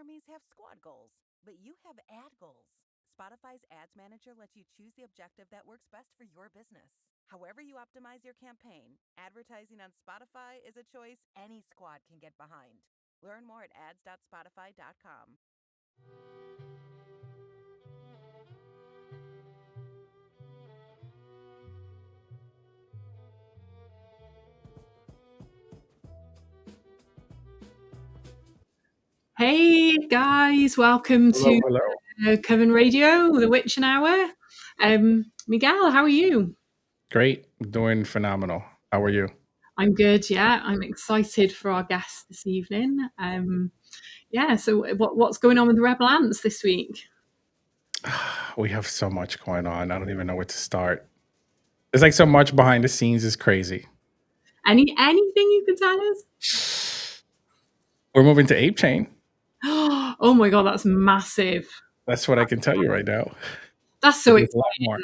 armies have squad goals, but you have ad goals. Spotify's Ads Manager lets you choose the objective that works best for your business. However you optimize your campaign, advertising on Spotify is a choice any squad can get behind. Learn more at ads.spotify.com. Hey guys, welcome Hello, to hello. Coven Radio, the Witchin Hour. Miguel, how are you? Great. Doing phenomenal. How are you? I'm good, yeah. I'm excited for our guest this evening. So what's going on with the Rebel Ants this week? We have so much going on. I don't even know where to start. There's like so much behind the scenes is crazy. Anything you can tell us? We're moving to Ape Chain. Oh my god, that's massive. That's what I can tell you right now. That's But so there's a lot more.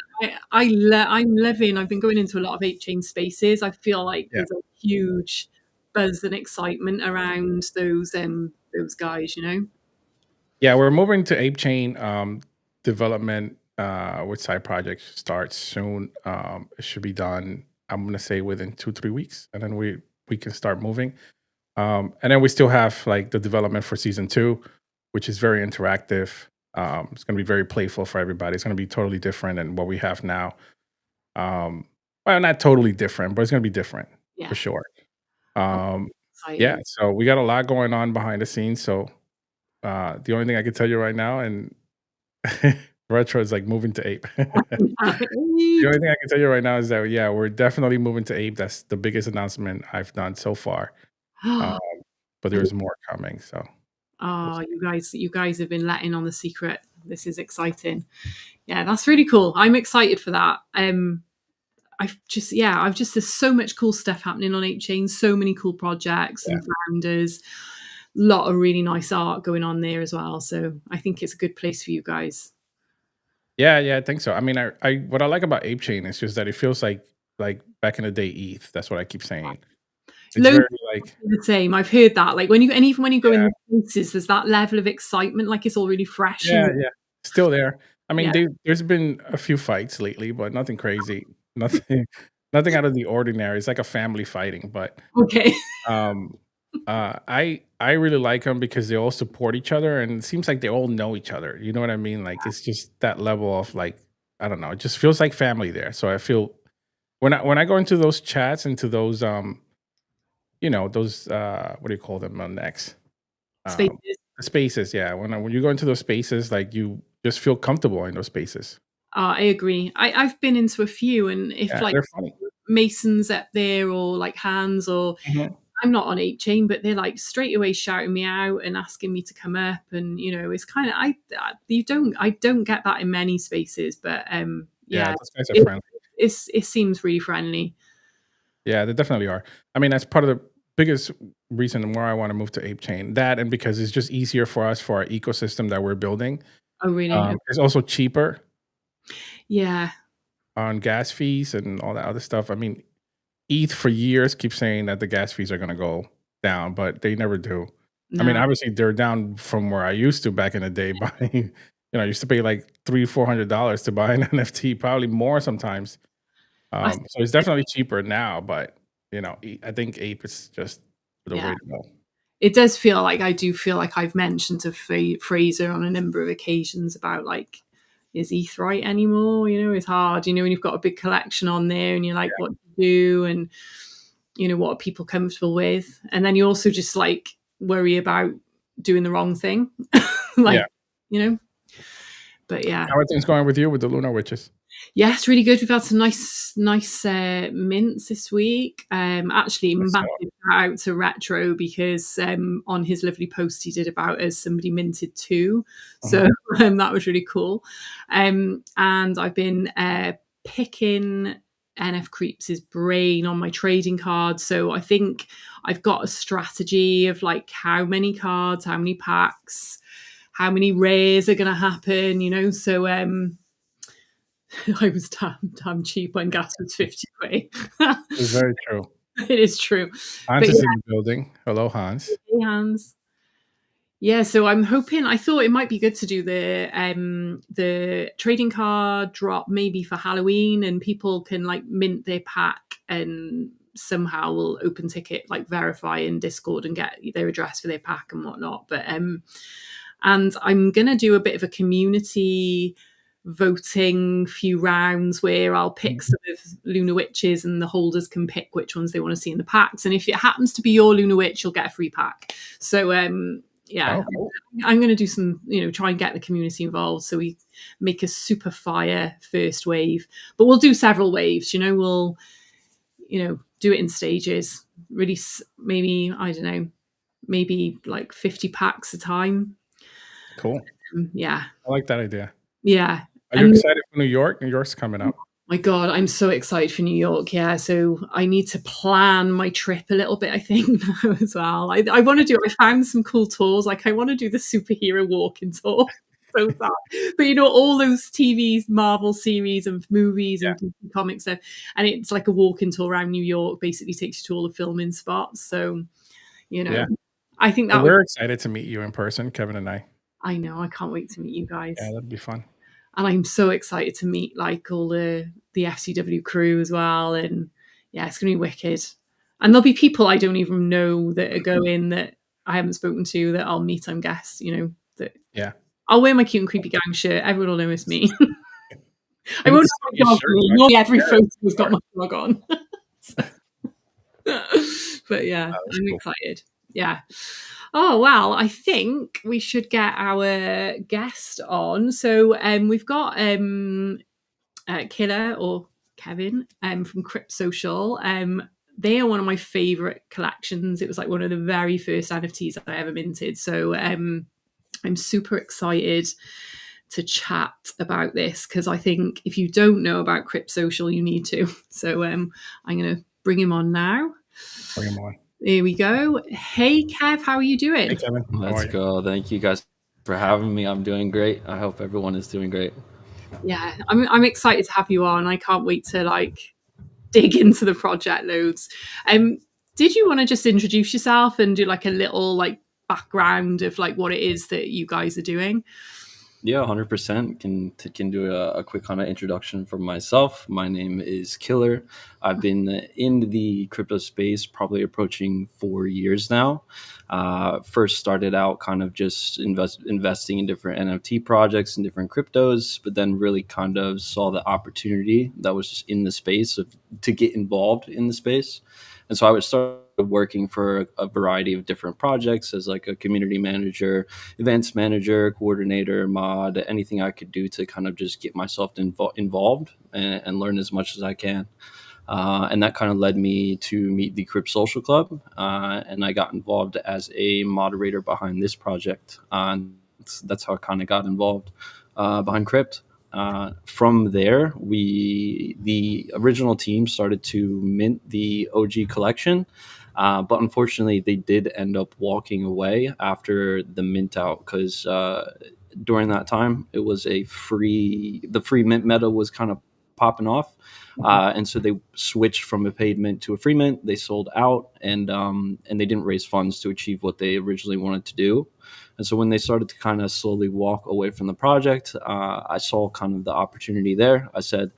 exciting. I've been going into a lot of 8chain spaces. I feel like Yeah. there's a huge buzz and excitement around those guys, you know? Yeah, we're moving to Ape Chain development with side project starts soon. It should be done, I'm gonna say within 2-3 weeks, and then we can start moving. And then we still have like the development for season 2, which is very interactive. It's going to be very playful for everybody. It's going to be totally different than what we have now. Well, not totally different, but it's going to be different Yeah. for sure. Oh, Yeah, exciting. so we got a lot going on behind the scenes. So the only thing I can tell you right now, and retro is like moving to ape. The only thing I can tell you right now is that yeah, we're definitely moving to ape. That's the biggest announcement I've done so far. Um, but there's more coming. So we'll Oh, see. you guys have been letting on the secret. This is exciting. Yeah, that's really cool. I'm excited for that. There's so much cool stuff happening on 8chain, so many cool projects Yeah. and founders. A lot of really nice art going on there as well. So I think it's a good place for you guys. Yeah, I think so. I mean, I what I like about Ape Chain is just that it feels like back in the day ETH. That's what I keep saying. It's Loads very of like people say the same. I've heard that. Like even when you go in yeah, the spaces, there's that level of excitement, like it's all really fresh and yeah. Still there. I mean, yeah. there's been a few fights lately, but nothing crazy. Nothing nothing out of the ordinary. It's like a family fighting, but Okay. um I really like them because they all support each other and it seems like they all know each other. You know what I mean? Like it's just that level of like I don't know, it just feels like family there. So I feel when I go into those chats, into those those what do you call them on X? Spaces. The spaces, yeah. When you go into those spaces, like you just feel comfortable in those spaces. I agree. I've been into a few, and if Yeah, like they're funny. Masons up there or like hands or Mhm. I'm not on 8chain, but they're like straight away shouting me out and asking me to come up, and it's kind of I don't get that in many spaces, but Yeah, yeah, those guys are it friendly. it seems really friendly. Yeah, they definitely are. I mean, that's part of the biggest reason why I want to move to Ape Chain. That and because it's just easier for us for our ecosystem that we're building. Oh really? It's also cheaper Yeah. on gas fees and all that other stuff. I mean, ETH for years keeps saying that the gas fees are going to go down, but they never do. I mean, No. obviously they're down from where I used to back in the day buying, I used to pay like $300-$400 to buy an NFT, probably more sometimes. I So it's definitely cheaper now, but I think ape is just the yeah. way to go. It does feel like I do feel like I've mentioned to Fraser on a number of occasions about like, is ETH right anymore? It's hard, when you've got a big collection on there and you're like, what to do? And, what are people comfortable with? And then you also just like worry about doing the wrong thing. Yeah. like, you know, but yeah. How are things going with you with the Lunar Witches? Yeah, it's really good. We've had some nice mints this week. Actually, I massive saw. shout out to Retro because on his lovely post he did about us, somebody minted 2, so Mhm. that was really cool. And I've been picking NF Creeps' brain on my trading cards. So I think I've got a strategy of like how many cards, how many packs, how many rares are going to happen. So I was damn cheap when gas was 50 quid. It's very true. It is true. Hans But is in the building. Hello, Hans. yeah, hands. Yeah, so I'm hoping. I thought it might be good to do the trading card drop maybe for Halloween, and people can like mint their pack and somehow will open ticket like verify in Discord and get their address for their pack and whatnot. But and I'm gonna do a bit of a community voting few rounds where I'll pick some of Lunar Witches and the holders can pick which ones they want to see in the packs. And if it happens to be your Lunar Witch, you'll get a free pack. So yeah, cool. I'm going to do some, try and get the community involved so we make a super fire first wave. But we'll do several waves, we'll, do it in stages. Release maybe, I don't know, maybe like 50 packs a time. Cool. Yeah. I like that idea. Yeah. Are you excited for New York? New York's coming up. My God, I'm so excited for New York. Yeah. So I need to plan my trip a little bit, I think, as well. I want to I found some cool tours. Like I want to do the superhero walking tour. So sad. But all those TVs, Marvel series and movies and comics stuff. And it's like a walking tour around New York, basically takes you to all the filming spots. So, I think that we're excited to meet you in person, Kevin and I. I know. I can't wait to meet you guys. Yeah, that'd be fun. And I'm so excited to meet like all the FCW crew as well. And yeah, it's going to be wicked. And there'll be people I don't even know that are going that I haven't spoken to that I'll meet, I'm guess, that I'll wear my cute and creepy gang shirt. Everyone will know it's me. I won't have my dog on. Not every photo's got my dog on. But yeah, I'm excited. Yeah. Oh, well, I think we should get our guest on. So we've got Killer or Kevin from Crypt Social. They are one of my favorite collections. It was like one of the very first NFTs I ever minted. So I'm super excited to chat about this because I think if you don't know about Crypt Social, you need to. So I'm going to bring him on now. Bring him on. Here we go. Hey, Kev, how are you doing? Hey, Kevin. Let's go. Thank you guys for having me. I'm doing great. I hope everyone is doing great. Yeah, I'm excited to have you on. I can't wait to dig into the project loads. Did you want to just introduce yourself and do like a little background of what it is that you guys are doing? Yeah, 100%. Can do a quick kind of introduction for myself. My name is Killer. I've been in the crypto space probably approaching 4 years now. First started out kind of just investing in different NFT projects and different cryptos, but then really kind of saw the opportunity that was just in the space to get involved in the space. And so I would start working for a variety of different projects as like a community manager, events manager, coordinator, mod, anything I could do to kind of just get myself involved and learn as much as I can. And that kind of led me to meet the Crypt Social Club. And I got involved as a moderator behind this project. That's how I kind of got involved behind Crypt. From there, the original team started to mint the OG collection, but unfortunately, they did end up walking away after the mint out because during that time, it was the free mint meta was kind of popping off, and so they switched from a paid mint to a free mint. They sold out, and they didn't raise funds to achieve what they originally wanted to do. And so when they started to kind of slowly walk away from the project, I saw kind of the opportunity there. I said,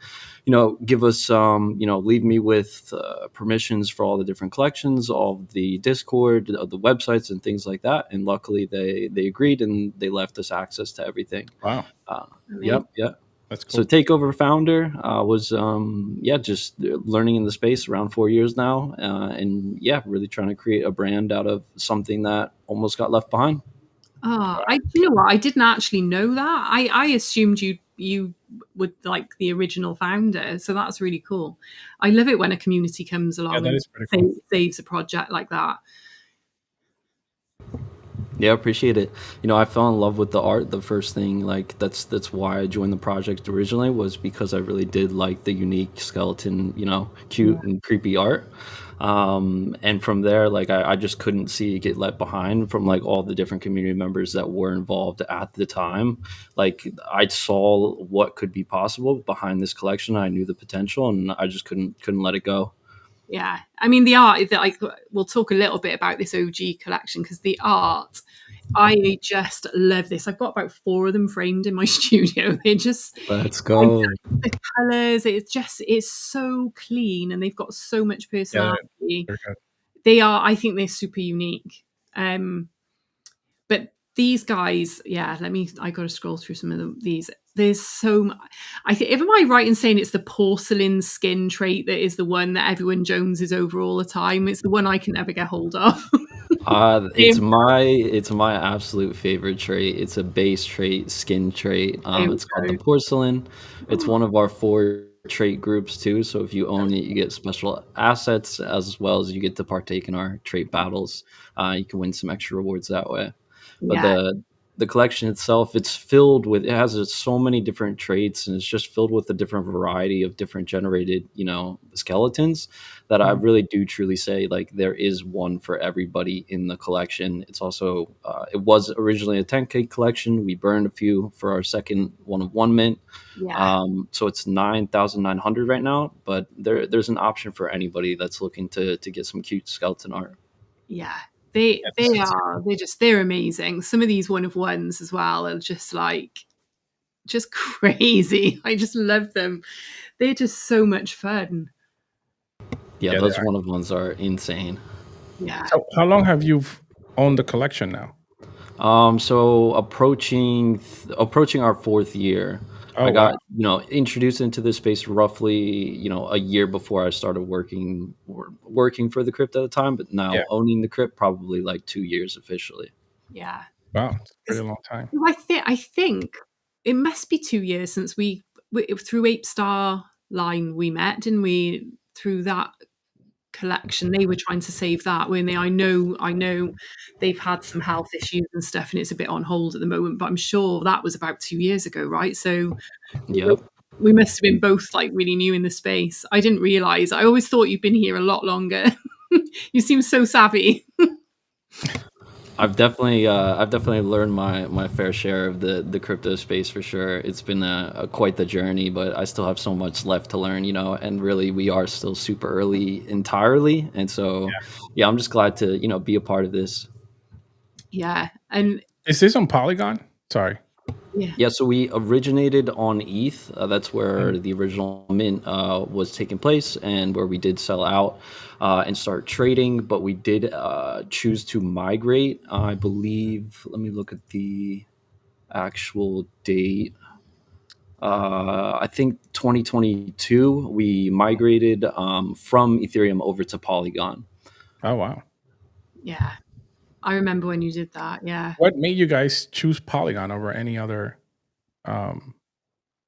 give us, leave me with permissions for all the different collections, all the Discord, the websites and things like that. And luckily they agreed and they left us access to everything. Wow. Yep. That's cool. So Takeover founder was, just learning in the space around 4 years now. Really trying to create a brand out of something that almost got left behind. Oh, you know what? I didn't actually know that. I assumed you were like the original founder, so that's really cool. I love it when a community comes along that and is pretty cool. saves a project like that. Yeah, appreciate it. I fell in love with the art. The first thing, that's why I joined the project originally, was because I really did like the unique skeleton, cute and creepy art. And from there, I just couldn't see it get left behind from all the different community members that were involved at the time. I saw what could be possible behind this collection. I knew the potential, and I just couldn't let it go. Yeah, I mean the art. We'll talk a little bit about this OG collection because the art I just love this. I've got about 4 of them framed in my studio. They're just, Let's go. the colours, it's so clean, and they've got so much Yeah, personality. they're good. I think they're super unique. But these guys, yeah, I got to scroll through some of these. There's so much. Am I right in saying it's the porcelain skin trait that is the one that everyone joneses over all the time? It's the one I can never get hold of. It's my absolute favorite trait. It's a base trait, skin trait. It's called the porcelain. It's one of our 4 trait groups too. So if you own it, you get special assets as well as you get to partake in our trait battles. You can win some extra rewards that way. But Yeah. the collection itself, it's filled with, it has so many different traits, and it's just filled with a different variety of different generated, skeletons that I really do truly say, like, there is one for everybody in the collection. It's also, it was originally a 10K collection. We burned a few for our second one of 1 mint. Yeah. So it's 9,900 right now, but there's an option for anybody that's looking to get some cute skeleton art. Yeah. They're amazing. Some of these one of ones as well are just crazy. I just love them. They're just so much fun. Yeah, those one of ones are insane. Yeah. So how long have you owned the collection now? So approaching our 4th year. Oh, I got, introduced into this space roughly, a year before I started working for the crypt at the time, but now owning the crypt probably like 2 years officially. Yeah. Wow, it's a pretty long time. I think it must be 2 years since we through Ape Star line we met, didn't we? Through that collection, they were trying to save that, weren't they? I know they've had some health issues and stuff, and it's a bit on hold at the moment, but I'm sure that was about 2 years ago, right? So Yep. we must have been both like really new in the space. I didn't realize. I always thought you'd been here a lot longer. You seem so savvy. I've definitely learned my fair share of the crypto space for sure. It's been quite the journey, but I still have so much left to learn, and really we are still super early entirely. And so, yeah, I'm just glad to, be a part of this. Yeah. And is this on Polygon? Sorry. Yeah, so we originated on ETH. That's where the original mint was taking place, and where we did sell out and start trading. But we did choose to migrate. I believe. Let me look at the actual date. I think 2022. We migrated from Ethereum over to Polygon. Oh wow. Yeah, I remember when you did that. Yeah. What made you guys choose Polygon over any other,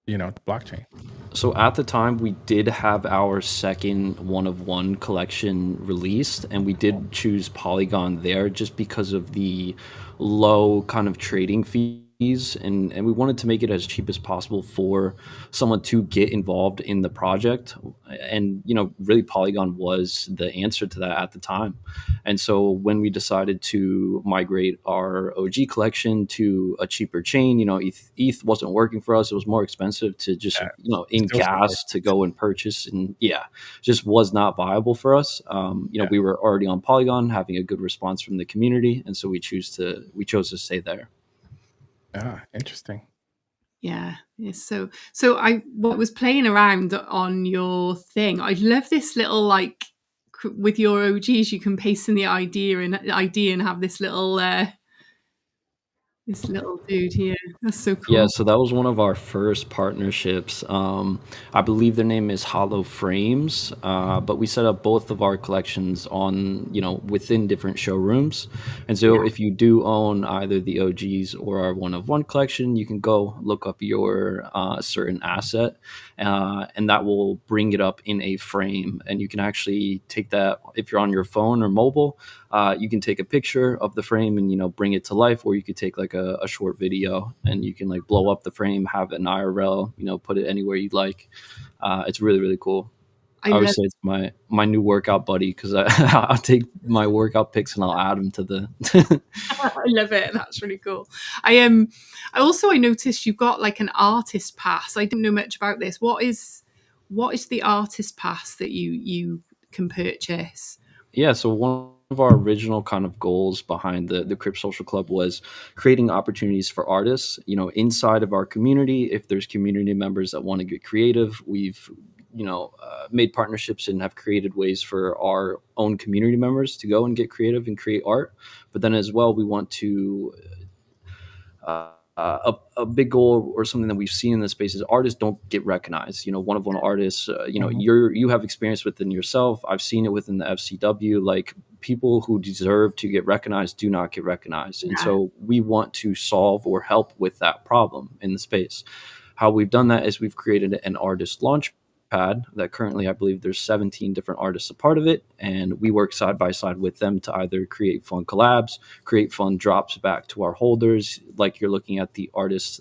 blockchain? So at the time, we did have our second one of one collection released, and we did choose Polygon there just because of the low kind of trading fees, and we wanted to make it as cheap as possible for someone to get involved in the project. And really Polygon was the answer to that at the time. And so when we decided to migrate our OG collection to a cheaper chain, ETH wasn't working for us. It was more expensive to just in gas to go and purchase, and just was not viable for us. We were already on Polygon, having a good response from the community, and so we chose to stay there. Interesting. Yeah. So I was playing around on your thing. I love this little with your OGs, you can paste in the ID and have this little dude here. That's so cool. Yeah, so that was one of our first partnerships. I believe their name is Hollow Frames, but we set up both of our collections on, within different showrooms. And so if you do own either the OGs or our one of one collection, you can go look up your certain asset, and that will bring it up in a frame. And you can actually take that, if you're on your phone or mobile, you can take a picture of the frame and, bring it to life, or you could take like a short video and you can like blow up the frame, have an IRL, put it anywhere you'd like. It's really, really cool. I would say it's my new workout buddy, because I'll take my workout pics and I'll add them to the. I love it. That's really cool. I noticed you got like an artist pass. I didn't know much about this. What is the artist pass that you can purchase? Yeah, so one of our original kind of goals behind the Crypt Social Club was creating opportunities for artists, inside of our community. If there's community members that want to get creative, we've made partnerships and have created ways for our own community members to go and get creative and create art. But then as well, we want to a big goal or something that we've seen in this space is artists don't get recognized. One artists, you have experience within yourself. I've seen it within the FCW. Like, people who deserve to get recognized do not get recognized. And so we want to solve or help with that problem in the space. How we've done that is we've created an artist launch pad that currently, I believe there's 17 different artists a part of it, and we work side by side with them to either create fun collabs, create fun drops back to our holders, like you're looking at the artist's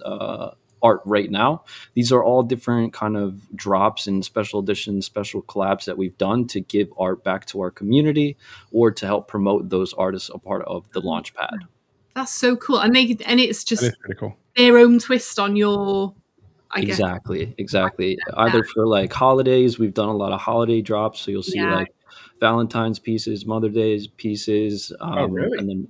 art right now. These are all different kind of drops and special editions, special collabs that we've done to give art back to our community or to help promote those artists a part of the launch pad. That's so cool. And it's just That is pretty cool. Their own twist on your, Exactly. Either for like holidays, we've done a lot of holiday drops, so you'll see like Valentine's pieces, Mother's Day pieces, really? and then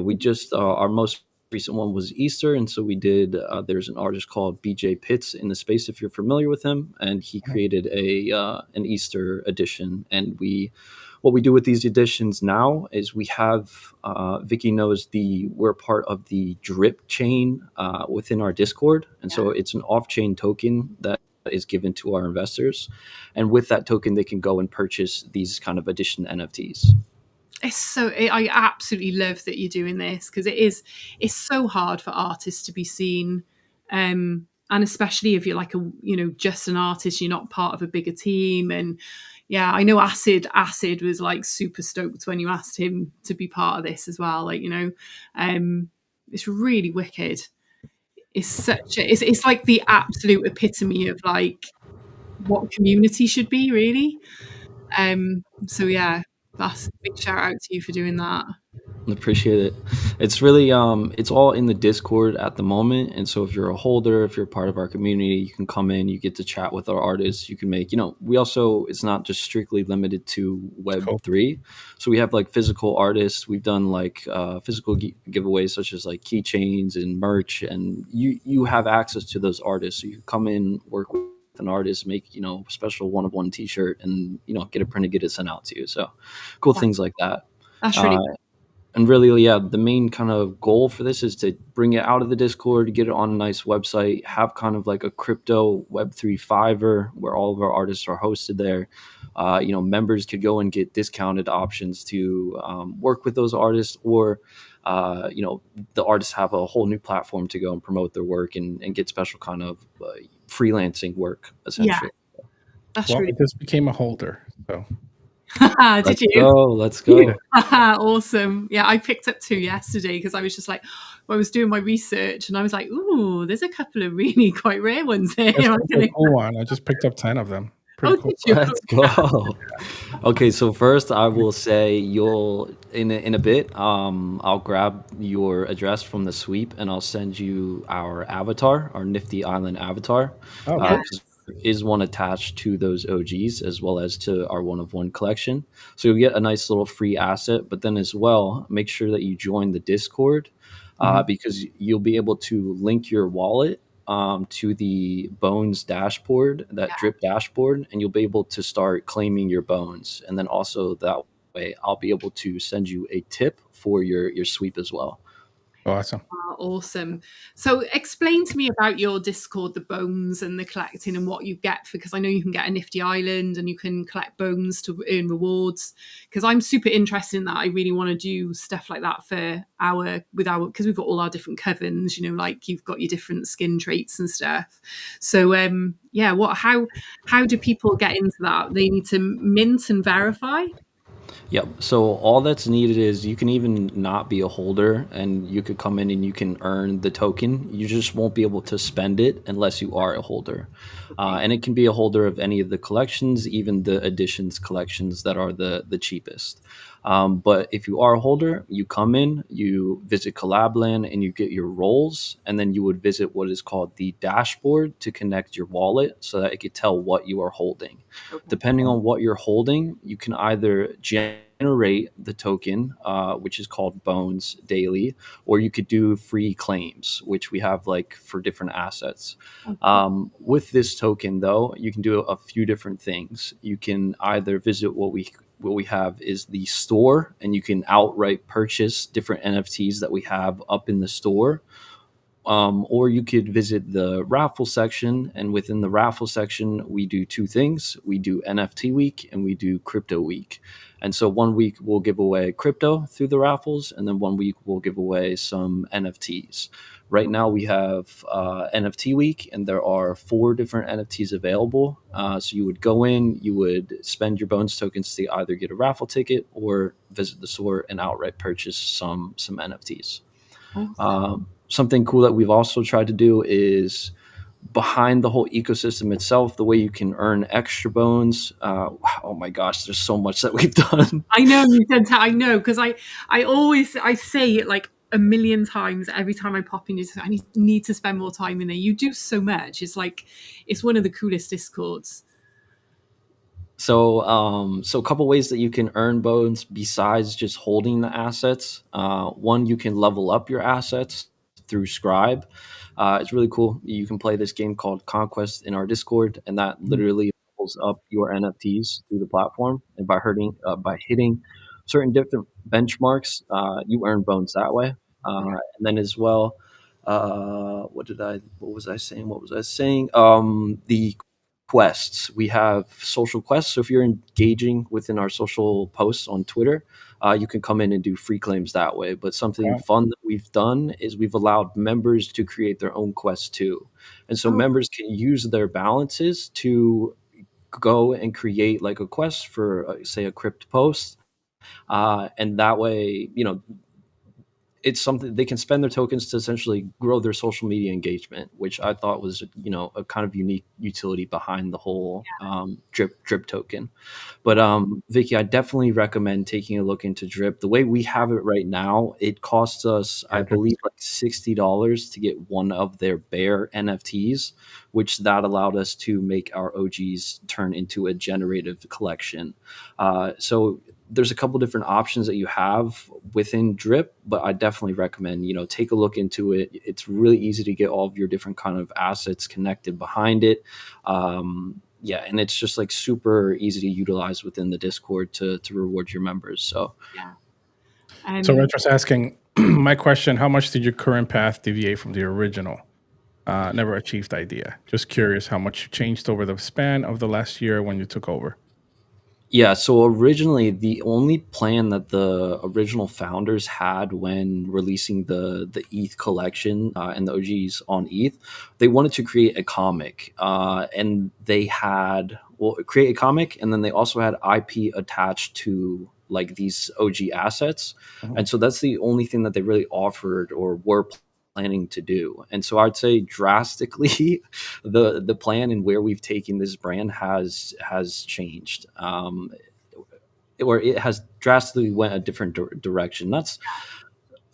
we just our most recent one was Easter, and so we did. There's an artist called BJ Pitts in the space, if you're familiar with him, and he created an Easter edition, and what we do with these editions now is we have Vicki knows we're part of the drip chain within our Discord, and so it's an off-chain token that is given to our investors, and with that token they can go and purchase these kind of edition NFTs. I absolutely love that you're doing this, because it's so hard for artists to be seen, and especially if you're like just an artist, you're not part of a bigger team. And I know Acid was like super stoked when you asked him to be part of this as well. It's really wicked. It's like the absolute epitome of like what community should be, really. That's a big shout out to you for doing that. Appreciate it. It's really it's all in the Discord at the moment, and so if you're a holder, if you're part of our community, you can come in, you get to chat with our artists, you can make we also, it's not just strictly limited to Web3. So we have like physical artists, we've done like physical giveaways such as like keychains and merch, and you have access to those artists, so you can come in, work with an artist, make special one-of-one t-shirt, and get it printed, get it sent out to you. So cool things like that. That's really cool. And really, the main kind of goal for this is to bring it out of the Discord, get it on a nice website, have kind of like a crypto Web3 Fiverr where all of our artists are hosted there. Members could go and get discounted options to work with those artists, or the artists have a whole new platform to go and promote their work and get special kind of freelancing work, essentially. Yeah, that's Well, really I just became a holder, so. Did you? Let's go. Awesome. Yeah, I picked up 2 yesterday because I was just like, I was doing my research and I was like, ooh, there's a couple of really quite rare ones here. That's a cool one. I just picked up 10 of them. Pretty cool. Did you? Let's go. Okay, so first I will say you'll in a bit. I'll grab your address from the sweep and I'll send you our avatar, our Nifty Island avatar. Oh, yeah. There is one attached to those OGs as well as to our one-of-one collection. So you'll get a nice little free asset, but then as well, make sure that you join the Discord because you'll be able to link your wallet to the Bones dashboard, that drip dashboard, and you'll be able to start claiming your bones. And then also that way, I'll be able to send you a tip for your sweep as well. Awesome. Awesome. So explain to me about your Discord, the bones and the collecting and what you get, because I know you can get a Nifty Island and you can collect bones to earn rewards, because I'm super interested in that. I really want to do stuff like that for because we've got all our different covens, like you've got your different skin traits and stuff. So how do people get into that? They need to mint and verify? Yep. So all that's needed is you can even not be a holder and you could come in and you can earn the token. You just won't be able to spend it unless you are a holder. And it can be a holder of any of the collections, even the editions collections that are the cheapest. But if you are a holder, you come in, you visit Collabland, and you get your roles, and then you would visit what is called the dashboard to connect your wallet so that it could tell what you are holding. Okay. Depending on what you're holding, you can either generate the token, which is called Bones daily, or you could do free claims, which we have like for different assets. With this token, though, you can do a few different things. You can either visit what we have is the store, and you can outright purchase different NFTs that we have up in the store. Or you could visit the raffle section, and within the raffle section, we do two things. We do NFT week and we do crypto week. And so 1 week we'll give away crypto through the raffles, and then 1 week we'll give away some NFTs. Right now we have NFT week, and there are 4 different NFTs available. So you would go in, you would spend your Bones tokens to either get a raffle ticket or visit the store and outright purchase some NFTs. Something cool that we've also tried to do is behind the whole ecosystem itself, the way you can earn extra Bones. Oh my gosh, there's so much that we've done. I know you said that. I know, because I say it like a million times every time I pop in. I need to spend more time in there. You do so much. It's like it's one of the coolest Discords. So a couple ways that you can earn Bones besides just holding the assets. One, you can level up your assets through Scribe. It's really cool. You can play this game called Conquest in our Discord, and that literally levels up your NFTs through the platform. And by hitting certain different benchmarks, you earn Bones that way. And then as well, what was I saying? The quests. We have social quests. So if you're engaging within our social posts on Twitter, you can come in and do free claims that way. But something fun that we've done is we've allowed members to create their own quests too. And so members can use their balances to go and create like a quest for, say, a crypt post. And that way, it's something they can spend their tokens to essentially grow their social media engagement, which I thought was, a kind of unique utility behind the whole drip token. But Vicki, I definitely recommend taking a look into Drip. The way we have it right now, it costs us, I believe, like $60 to get one of their bare NFTs, which that allowed us to make our OGs turn into a generative collection. So there's a couple different options that you have within Drip, but I definitely recommend, take a look into it. It's really easy to get all of your different kind of assets connected behind it. And it's just like super easy to utilize within the Discord to reward your members. So, So Retro's asking, my question, how much did your current path deviate from the original never achieved idea? Just curious how much you changed over the span of the last year when you took over. Yeah, so originally the only plan that the original founders had when releasing the ETH collection and the OGs on ETH, they wanted to create a comic, and they had create a comic, and then they also had IP attached to like these OG assets, and so that's the only thing that they really offered or were planning to do. And so I'd say drastically the plan and where we've taken this brand has changed, or it has drastically went a different direction. That's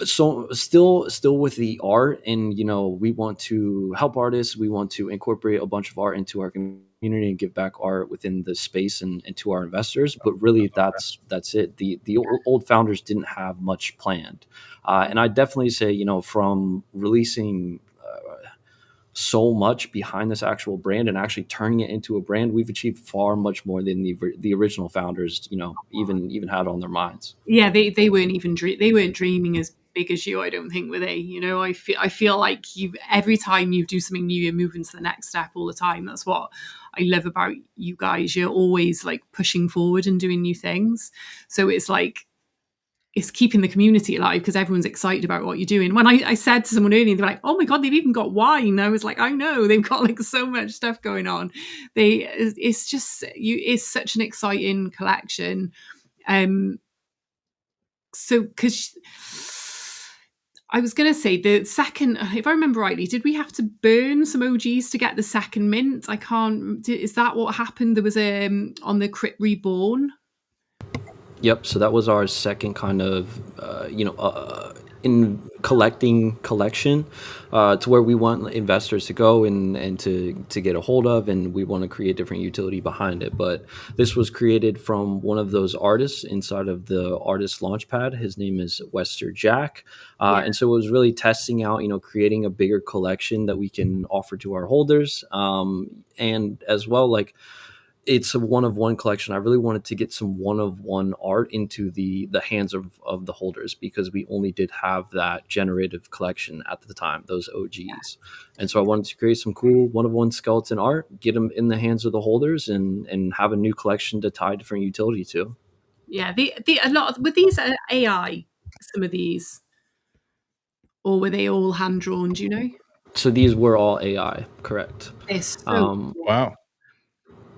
so still with the art, and we want to help artists. We want to incorporate a bunch of art into our community and give back art within the space and to our investors. But really that's it. The old founders didn't have much planned, and I definitely say, from releasing so much behind this actual brand and actually turning it into a brand, we've achieved far much more than the original founders even had on their minds. Yeah, they weren't even they weren't dreaming as big as you, I don't think, were they? I feel like every time you do something new, you're moving to the next step all the time. That's what I love about you guys. You're always like pushing forward and doing new things. So it's like it's keeping the community alive because everyone's excited about what you're doing. When I said to someone earlier, they're like, "Oh my god, they've even got wine." I was like, "I know, they've got like so much stuff going on." It's just it's such an exciting collection. So because I was going to say the second, if I remember rightly, did we have to burn some OGs to get the second mint? I can't. Is that what happened? There was on the Crypt Reborn. Yep. So that was our second kind of, in collection, to where we want investors to go and to get a hold of, and we want to create different utility behind it. But this was created from one of those artists inside of the artist launchpad. His name is Wester Jack, Yeah. and so it was really testing out, creating a bigger collection that we can offer to our holders, and as well, like, it's a one of one collection. I really wanted to get some one of one art into the hands of the holders, because we only did have that generative collection at the time, those OGs. And so I wanted to create some cool one of one skeleton art, get them in the hands of the holders, and have a new collection to tie different utility to. Yeah, the a lot with these AI, some of these, or were they all hand drawn? Do you know? So these were all AI, correct? They're so Um, cool. Wow.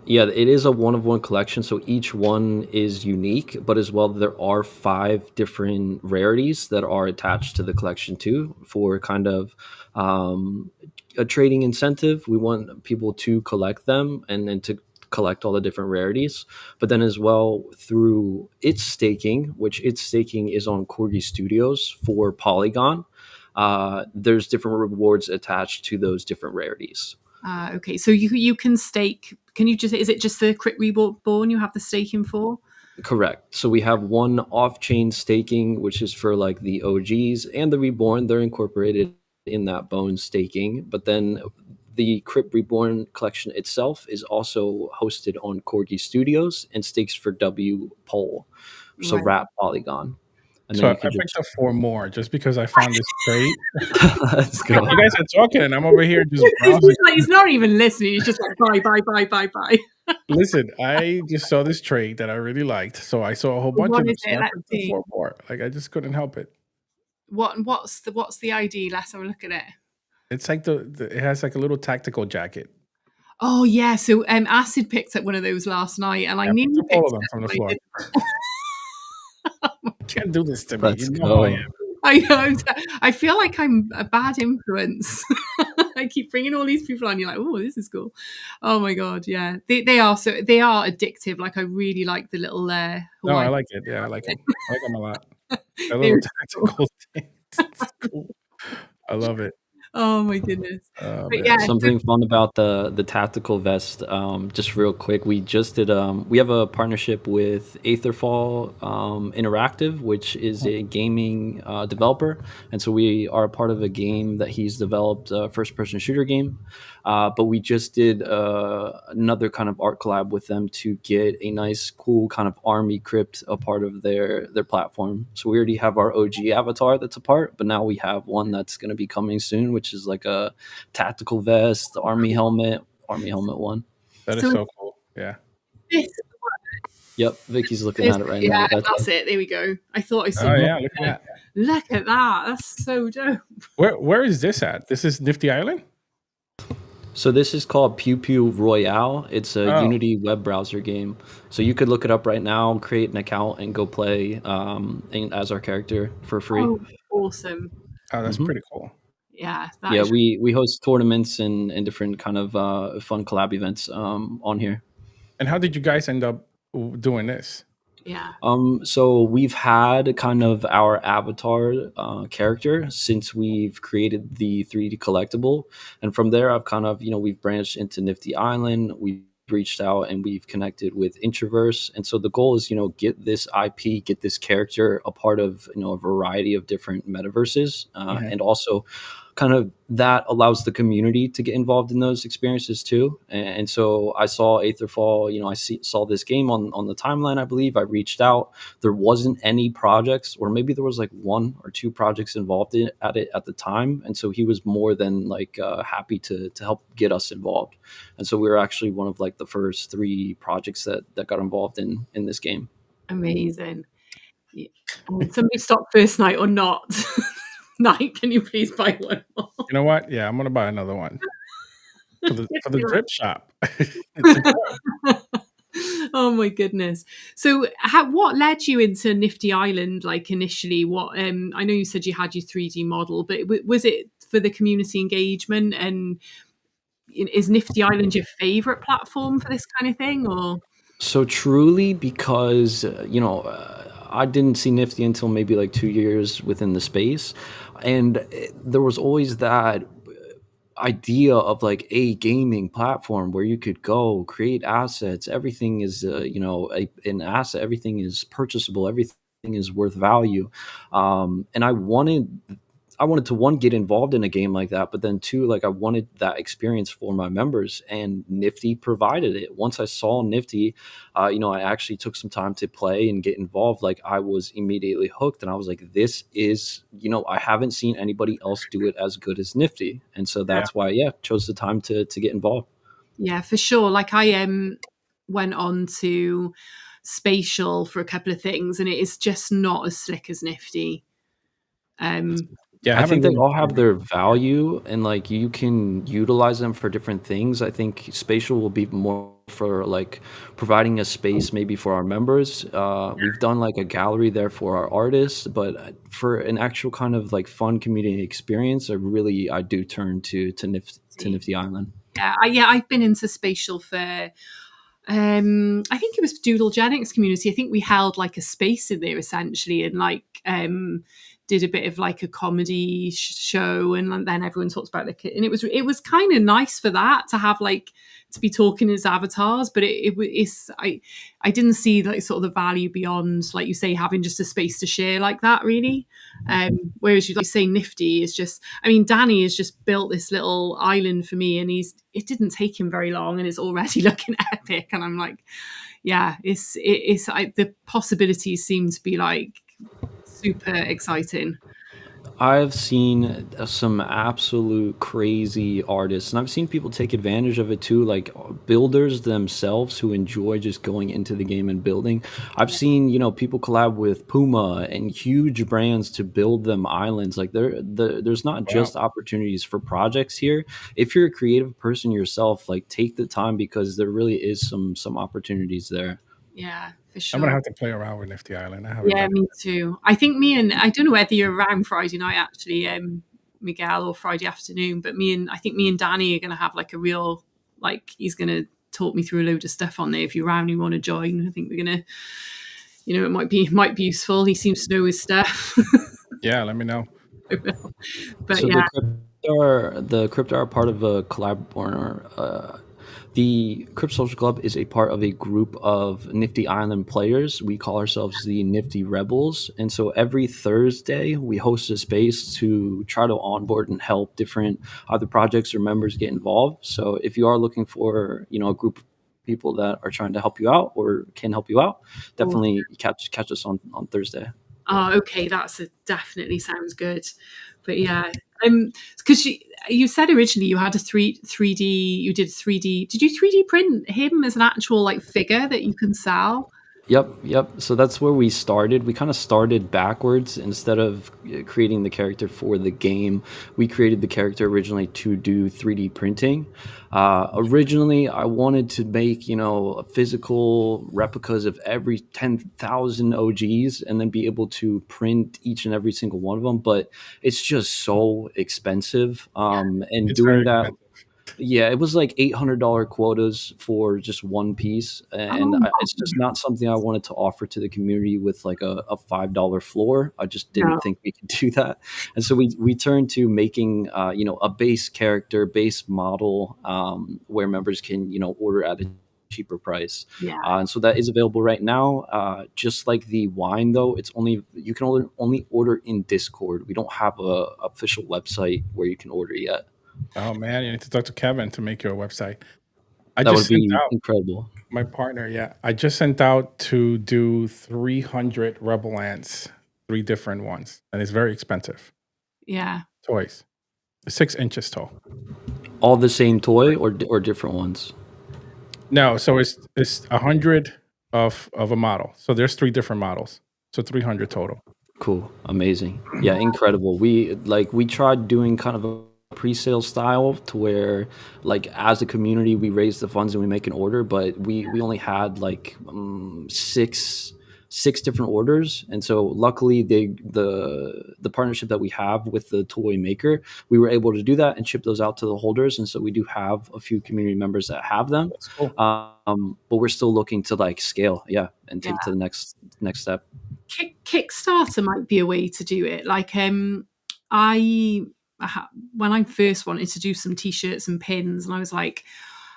Yeah, it is a one of one collection, so each one is unique, but as well there are 5 different rarities that are attached to the collection too, for kind of a trading incentive. We want people to collect them and to collect all the different rarities, but then as well through its staking, which its staking is on Corgi Studios for Polygon. There's different rewards attached to those different rarities. Okay, so you can stake. Can you just? Is it just the Crypt Reborn you have the staking for? Correct. So we have one off-chain staking, which is for like the OGs and the Reborn. They're incorporated in that bone staking. But then the Crypt Reborn collection itself is also hosted on Corgi Studios and stakes for W Pole, so Right. Rat Polygon. And So then I you can picked just up 4 more just because I found this trait. let's go. You guys are talking, and I'm over here just browsing. He's like, he's not even listening. He's just like buy. Listen, I just saw this trait that I really liked, so I saw a whole bunch What of them. is So it? I Let's picked up see. 4 more. Like I just couldn't help it. What's the ID? Let's have a look at it. It's like it has like a little tactical jacket. Oh yeah, so Acid picked up one of those last night, and I I knew picked you up all picked of them it from the up, I floor. didn't. You can't do this to me. Let's You know how I go. am. I know. I feel like I'm a bad influence. I keep bringing all these people on. You're like, oh, this is cool. Oh my god, yeah. They are addictive. Like I really like the little No, Hawaii. I like it. Yeah, I like them. I like them a lot. That They're little cool. tactical thing. It's cool. I love it. Oh my goodness. Oh But man. yeah, Something fun about the tactical vest. Just real quick, we just did. We have a partnership with Aetherfall Interactive, which is a gaming developer, and so we are a part of a game that he's developed, a first-person shooter game. But we just did another kind of art collab with them to get a nice, cool kind of army crypt a part of their platform. So we already have our OG avatar that's a part, but now we have one that's going to be coming soon, which is like a tactical vest, army helmet one. That is so so cool. Yeah. this, Yep, Vicky's looking at it right now. yeah, that's it. There we go. I thought I saw. Oh yeah, look at that. Look at that. That's so dope. Where is this at? This is Nifty Island? So this is called Pew Pew Royale. It's a Oh. Unity web browser game. So you could look it up right now, create an account, and go play as our character for free. Oh, awesome. Oh, that's Mhm. pretty cool. Yeah. Yeah, we host tournaments and different kind of fun collab events on here. And how did you guys end up doing this? Yeah. So we've had kind of our avatar character since we've created the 3D collectible, and from there I've kind of we've branched into Nifty Island. We've reached out and we've connected with Introverse, and so the goal is get this IP, get this character a part of a variety of different metaverses, and also kind of that allows the community to get involved in those experiences too. And so I saw Aetherfall, saw this game on the timeline, I believe. I reached out. There wasn't any projects, or maybe there was like 1 or 2 projects involved at it at the time. And so he was more than happy to help get us involved. And so we were actually one of like the first 3 projects that got involved in this game. Amazing. Yeah. Somebody stop first night or not. Night, can you please buy one more? You know what? Yeah, I'm gonna buy another one for the drip shop. Oh my goodness. So what led you into Nifty Island initially? What I know you said you had your 3D model, but was it for the community engagement, and is Nifty Island your favorite platform for this kind of thing, or? So truly, because I didn't see Nifty until maybe like 2 years within the space, and there was always that idea of like a gaming platform where you could go create assets. Everything is an asset. Everything is purchasable. Everything is worth value, and I wanted to, one, get involved in a game like that, but then two, like I wanted that experience for my members, and Nifty provided it. Once I saw Nifty, I actually took some time to play and get involved. Like I was immediately hooked, and I was like, this is, I haven't seen anybody else do it as good as Nifty, and so Yeah. that's why, chose the time to get involved. Yeah, for sure. Like I went on to Spatial for a couple of things, and it is just not as slick as Nifty. Yeah, I I haven't think they really all played have it. their value, and like you can utilize them for different things. I think Spatial will be more for like providing a space maybe for our members. We've done like a gallery there for our artists, but for an actual kind of like fun community experience, I do turn to Nifty Island. Yeah, I've been into Spatial for I think it was Doodlegenics community. I think we held like a space in there essentially, and like did a bit of like a comedy show, and then everyone talked about and it was kind of nice for that to have like to be talking as avatars, but I didn't see like sort of the value beyond, like you say, having just a space to share like that really. Whereas you like say Nifty is just, I mean, Danny has just built this little island for me, and it didn't take him very long, and it's already looking epic. And I'm like, yeah, the possibilities seem to be like super exciting. I've seen some absolute crazy artists, and I've seen people take advantage of it too, like builders themselves who enjoy just going into the game and building. I've seen, people collab with Puma and huge brands to build them islands. Like there's not Wow. just opportunities for projects here. If you're a creative person yourself, like take the time, because there really is some opportunities there. Yeah, for I'm gonna sure. have to play around with Nifty Island. I haven't Yeah, done me too. I think I don't know whether you're around Friday night actually, Miguel, or Friday afternoon, but I think me and Danny are going to have like a real, like, he's going to talk me through a load of stuff on there. If you're around and you want to join, I think we're going to, it might be useful. He seems to know his stuff. it. Yeah, let me know. But So yeah, the crypto are part of a collab, or the Crypto Social Club is a part of a group of Nifty Island players. We call ourselves the Nifty Rebels, and so every Thursday we host a space to try to onboard and help different other projects or members get involved. So if you are looking for a group of people that are trying to help you out or can help you out, cool. definitely catch us on Thursday. Oh, okay, definitely sounds good. But yeah, because you said originally you had a 3D, you did 3D. Did you 3D print him as an actual like figure that you can sell? Yep. So that's where we started. We kind of started backwards. Instead of creating the character for the game, we created the character originally to do 3D printing. Originally, I wanted to make, physical replicas of every 10,000 OGs and then be able to print each and every single one of them. But it's just so expensive. And It's very doing that, expensive. yeah, it was like $800 quotas for just one piece, and Oh it's just not something I wanted to offer to the community with like a $5 floor. I just no, didn't think we could do that, and so we turned to making a base character, base model, where members can order at a cheaper price, yeah. and so that is available right now. Just like the wine, though, you can only order in Discord. We don't have a official website where you can order yet. Oh man, you need to talk to Kevin to make your website. I That would just sent be out incredible. my partner. Yeah, I just sent out to do 300 Rebel Ants, 3 different ones, and it's very expensive. Yeah. Toys, 6 inches tall. All the same toy or different ones? No, so it's 100 of a model. So there's 3 different models. So 300 total. Cool. Amazing. Yeah, incredible. We tried doing kind of a pre-sale style to where, like, as a community we raise the funds and we make an order, but we only had like six 6 different orders. And so luckily the partnership that we have with the toy maker, we were able to do that and ship those out to the holders. And so we do have a few community members that have them. That's cool. But we're still looking to like scale, and take to the next step. Kickstarter might be a way to do it. Like when I first wanted to do some t-shirts and pins, and I was like,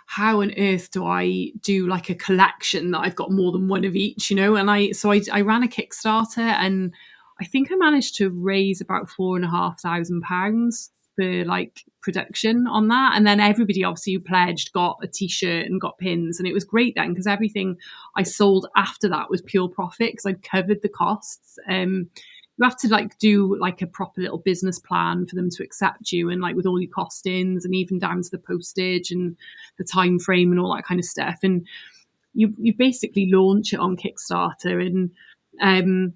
how on earth do I do like a collection that I've got more than one of each, And I ran a Kickstarter, and I think I managed to raise about £4,500 for like production on that. And then everybody obviously who pledged got a t-shirt and got pins, and it was great then because everything I sold after that was pure profit because I'd covered the costs. You have to like do like a proper little business plan for them to accept you, and like with all your costings and even down to the postage and the time frame and all that kind of stuff. And you basically launch it on Kickstarter, and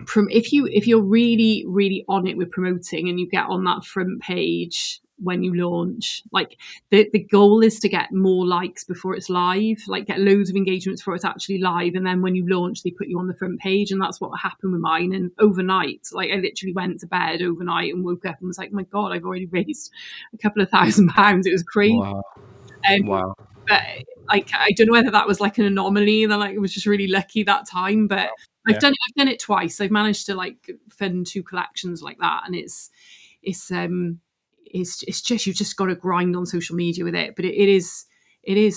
if you're really, really on it with promoting and you get on that front page when you launch, like the goal is to get more likes before it's live, like get loads of engagements before it's actually live, and then when you launch they put you on the front page. And that's what happened with mine. And overnight, like I literally went to bed overnight and woke up and was like, my god, I've already raised a couple of £1,000. It was crazy. Wow. But like I don't know whether that was like an anomaly and like it was just really lucky that time, but I've done it twice. I've managed to like fund 2 collections like that, and it's just, you've just got to grind on social media with it, but it is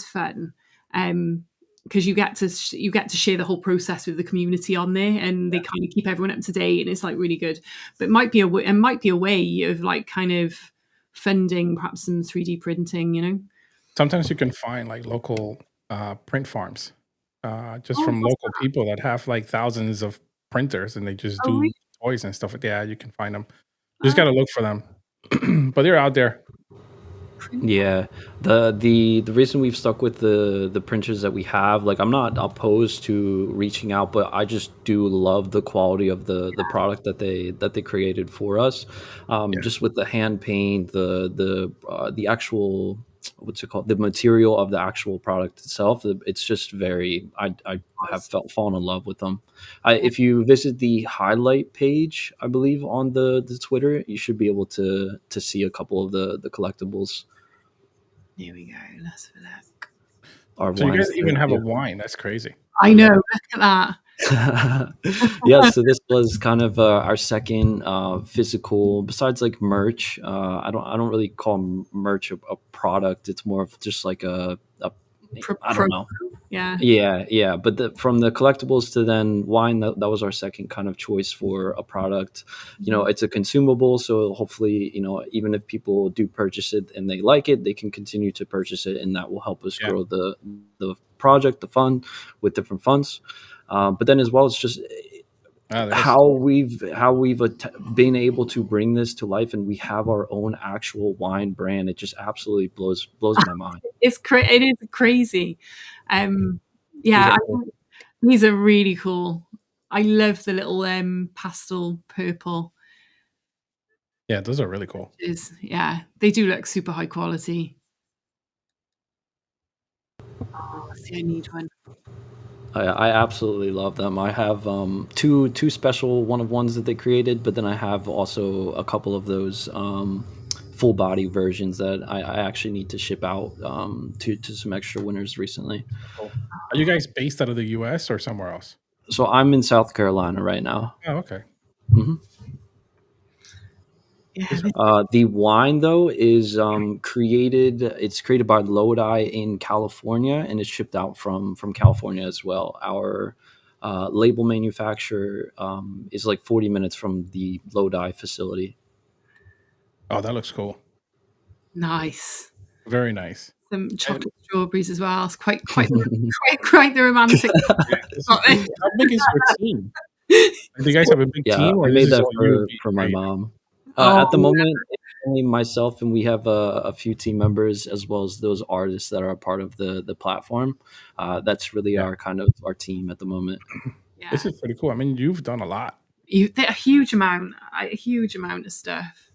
fun because you get to share the whole process with the community on there, and they kind of keep everyone up to date, and it's like really good. But it might be a way of like kind of funding perhaps some 3D printing, Sometimes you can find like local print farms from local people that have like thousands of printers, and they just do really? toys and stuff. Yeah, you can find them. You just got to look for them. But they're out there. Yeah, the reason we've stuck with the printers that we have, like I'm not opposed to reaching out, but I just do love the quality of the product that they created for us. Just with the hand paint, the actual, what's it called, the material of the actual product itself, it's just very, I have fallen in love with them. If you visit the highlight page, I believe on the Twitter, you should be able to see a couple of the collectibles. Here we go. Let's have a look. So you guys even have a wine. That's crazy. I know. Look at that. Yeah, so this was kind of our second physical, besides like merch. I don't really call merch a product. It's more of just like I don't know. Yeah. But from the collectibles to then wine, that was our second kind of choice for a product. It's a consumable, so hopefully, even if people do purchase it and they like it, they can continue to purchase it, and that will help us grow the project, the fund, with different funds. But then as well, it's just how we've been able to bring this to life, and we have our own actual wine brand. It just absolutely blows my mind. It is crazy. These are really cool. I love the little pastel purple. Yeah, those are really cool. They do look super high quality. Oh, see, I need one. I absolutely love them. I have two special one-of-ones that they created, but then I have also a couple of those full body versions that I actually need to ship out to some extra winners recently. Cool. Are you guys based out of the US or somewhere else? So I'm in South Carolina right now. Oh, okay. Mm-hmm. The wine though is created. It's created by Lodi in California, and it's shipped out from California as well. Our label manufacturer is like 40 minutes from the Lodi facility. Oh, that looks cool. Nice. Very nice. Some chocolate strawberries as well. It's quite the romantic. How big is your team? Do you guys have a big team? Or I made that for my mom. At the moment, it's only myself, and we have a few team members as well as those artists that are a part of the platform. That's really our team at the moment. Yeah. This is pretty cool. I mean, you've done a lot. A huge amount of stuff.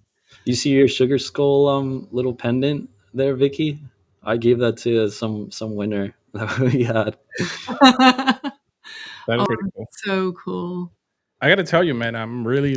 You see your sugar skull little pendant there, Vicki? I gave that to some winner that we had. That is Oh, pretty cool. so cool. I got to tell you, man, I'm really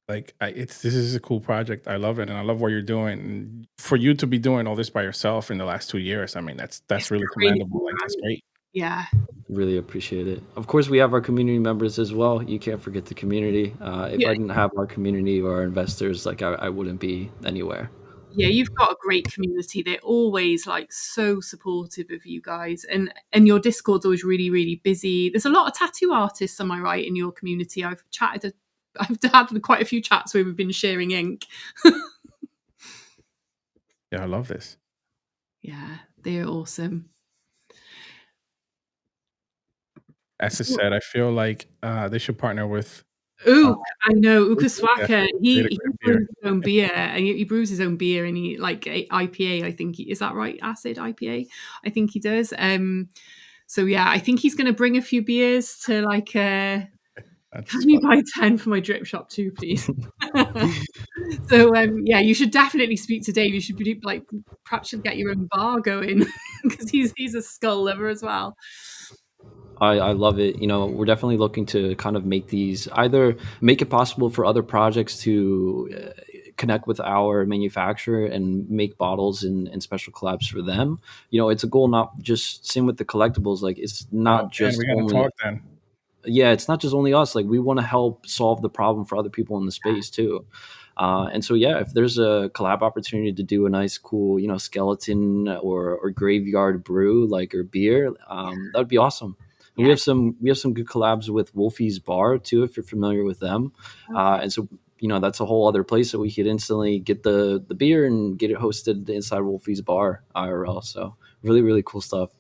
this is a cool project. I love it, and I love what you're doing. And for you to be doing all this by yourself in the last 2 years, I mean, that's It's really crazy, commendable. Like, that's right? great. Yeah. Really appreciate it. Of course, we have our community members as well. You can't forget the community. If Yeah. I didn't have our community or our investors, like I wouldn't be anywhere. Yeah, you've got a great community. They're always like so supportive of you guys, and your Discord's always really, really busy. There's a lot of tattoo artists, am I right, in your community? I've had quite a few chats where we've been sharing ink. Yeah, I love this. Yeah, they're awesome. As I said, I feel like they should partner with. Ook, I know Yeah, Ukaswaka. made a He great brews beer. his own beer, and he brews his own beer, and he like IPA. I think is that right? Acid IPA. I think he does. So yeah, I think he's going to bring a few beers to like. Can That's you fun. buy 10 for my drip shop too, please? So yeah, you should definitely speak to Dave. You should be like, perhaps you'll get your own bar going because he's a skull lover as well. I love it. You know, we're definitely looking to kind of make these either make it possible for other projects to connect with our manufacturer and make bottles and special collabs for them. You know, it's a goal, not just same with the collectibles. Like it's Oh not man, just we gotta only talk then. yeah, it's not just only us. Like we want to help solve the problem for other people in the space too. And so yeah, if there's a collab opportunity to do a nice, cool, you know, skeleton or graveyard brew like or beer, that would be awesome. And Yeah. we have some good collabs with Wolfie's Bar too, if you're familiar with them. And so you know that's a whole other place that we could instantly get the beer and get it hosted inside Wolfie's Bar IRL. So really really cool stuff.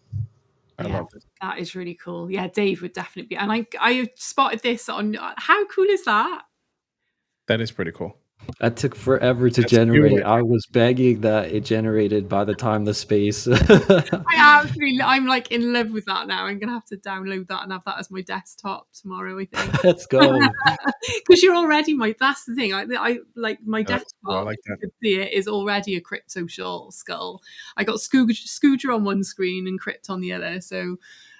I Yeah, love this. that is really cool. Yeah, Dave would definitely be. And I spotted this on. How cool is that? That is pretty cool. That took forever to That's you generate. right I was begging that it generated by the time the space. I'm like in love with that now. I'm gonna have to download that and have that as my desktop tomorrow. I think Let's go. because you're already my. That's the thing. I like my there. That's cool. I desktop. like that. You can see it is already a crypto skull. I got Scooter on one screen and Crypt on the other. So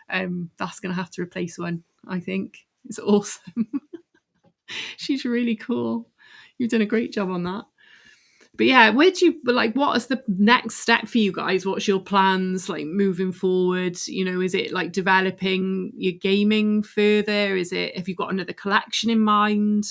that's gonna have to replace one. I think it's awesome. She's really cool. You've done a great job on that. But yeah, what is the next step for you guys? What's your plans like moving forward? You know, is it like developing your gaming further? Have you got another collection in mind?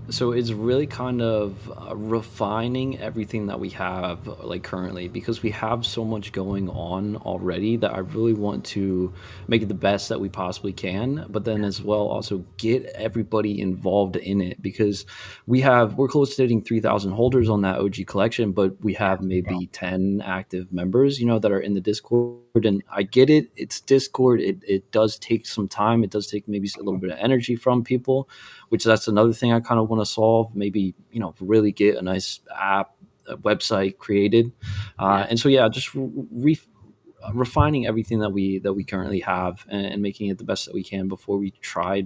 So it's really kind of refining everything that we have like currently because we have so much going on already that I really want to make it the best that we possibly can, but then as well also get everybody involved in it because we're close to hitting 3,000 holders on that OG collection, but we have maybe 10 active members, you know, that are in the Discord. And I get it, it's Discord. It does take some time. It does take maybe a little bit of energy from people, which that's another thing I kind of want to solve. Maybe, you know, really get a nice app, a website created. And so, yeah, just refining everything that we currently have and making it the best that we can before we try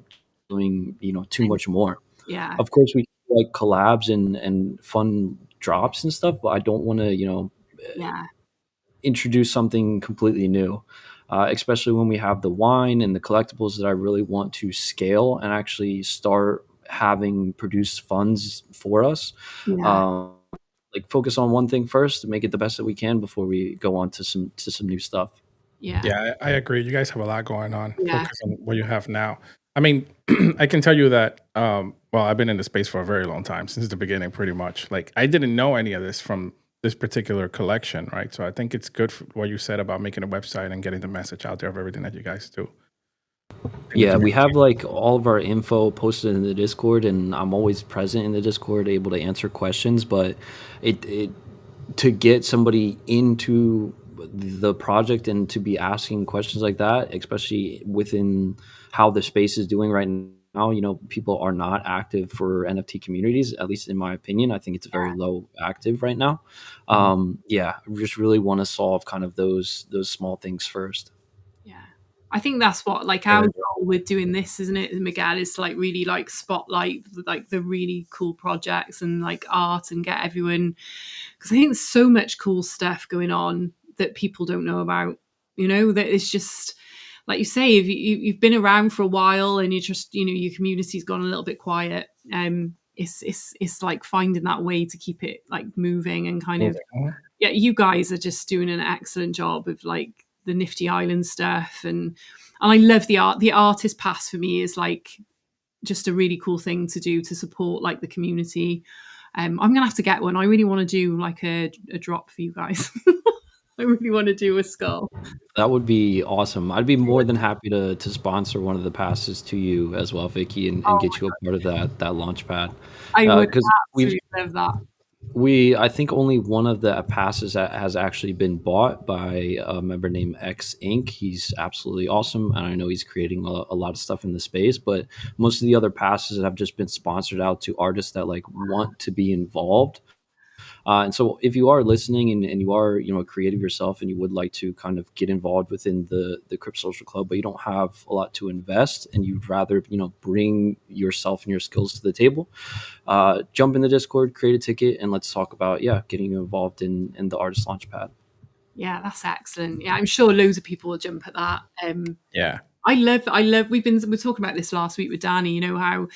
doing, you know, too much more. Yeah, Of course, we like collabs and fun drops and stuff, but I don't want to, you know, yeah, introduce something completely new, especially when we have the wine and the collectibles that I really want to scale and actually start having produced funds for us. yeah, Like focus on one thing first to make it the best that we can before we go on to some new stuff. yeah, Yeah, I agree. You guys have a lot going on. yeah, Focus on what you have now. I mean, I can tell you that. Well, I've been in the space for a very long time, since the beginning, pretty much. Like, I didn't know any of this from this particular collection, right? So I think it's good for what you said about making a website and getting the message out there of everything that you guys do. Yeah, we have like all of our info posted in the Discord, and I'm always present in the Discord, able to answer questions. But it to get somebody into the project and to be asking questions like that, especially within how the space is doing right now, you know, people are not active for NFT communities, at least in my opinion. I think it's very low active right now. Yeah, we just really want to solve kind of those small things first. yeah. I think that's what like our goal with doing this, isn't it, Miguel, is to like really like spotlight like the really cool projects and like art and get everyone, because I think there's so much cool stuff going on that people don't know about, you know, that it's just like you say, if you've been around for a while and you just, your community's gone a little bit quiet, it's like finding that way to keep it like moving and kind of, yeah, you guys are just doing an excellent job of like the Nifty Island stuff. And I love the art. The artist pass for me is like just a really cool thing to do to support like the community. I'm going to have to get one. I really want to do like a drop for you guys. I really want to do a skull. That would be awesome. I'd be more than happy to sponsor one of the passes to you as well, Vicky, and get you a part of that launch pad. I would Because absolutely love that. I think only one of the passes that has actually been bought by a member named X Inc. He's absolutely awesome, and I know he's creating a lot of stuff in the space. But most of the other passes have just been sponsored out to artists that like want to be involved. And so if you are listening and you are, creative yourself and you would like to kind of get involved within the Crypt Social Club, but you don't have a lot to invest and you'd rather, bring yourself and your skills to the table, jump in the Discord, create a ticket, and let's talk about, getting you involved in the Artist Launchpad. Yeah, that's excellent. Yeah, I'm sure loads of people will jump at that. Yeah. I love, we're talking about this last week with Danny, how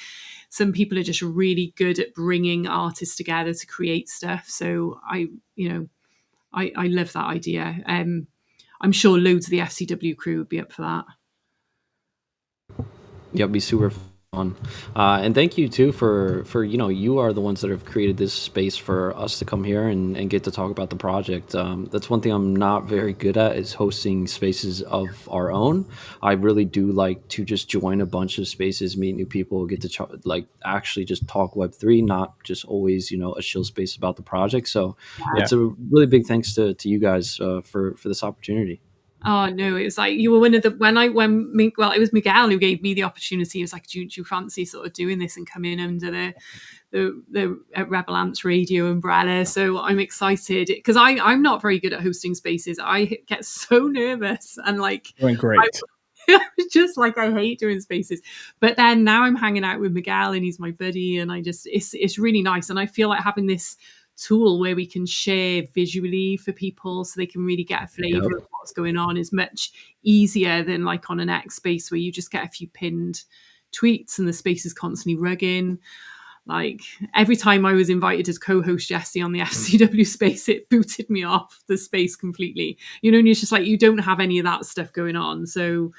some people are just really good at bringing artists together to create stuff. So I love that idea. I'm sure loads of the FCW crew would be up for that. Yeah, it'd be super fun. And thank you too for you are the ones that have created this space for us to come here and get to talk about the project. That's one thing I'm not very good at, is hosting spaces of our own. I really do like to just join a bunch of spaces, meet new people, get to actually just talk Web3, not just always a chill space about the project. So it's a really big thanks to you guys for this opportunity. Oh no, it was like you were one of the it was Miguel who gave me the opportunity. He was like, do you fancy sort of doing this and come in under the Rebel Ants Radio umbrella? So I'm excited because I'm not very good at hosting spaces. I get so nervous and like doing great. Just like I hate doing spaces, but then now I'm hanging out with Miguel and he's my buddy, and it's really nice, and I feel like having this tool where we can share visually for people so they can really get a flavor of what's going on is much easier than like on an X space where you just get a few pinned tweets and the space is constantly rugging. Like every time I was invited as co-host Jessie on the FCW space, it booted me off the space completely. And it's just like you don't have any of that stuff going on. So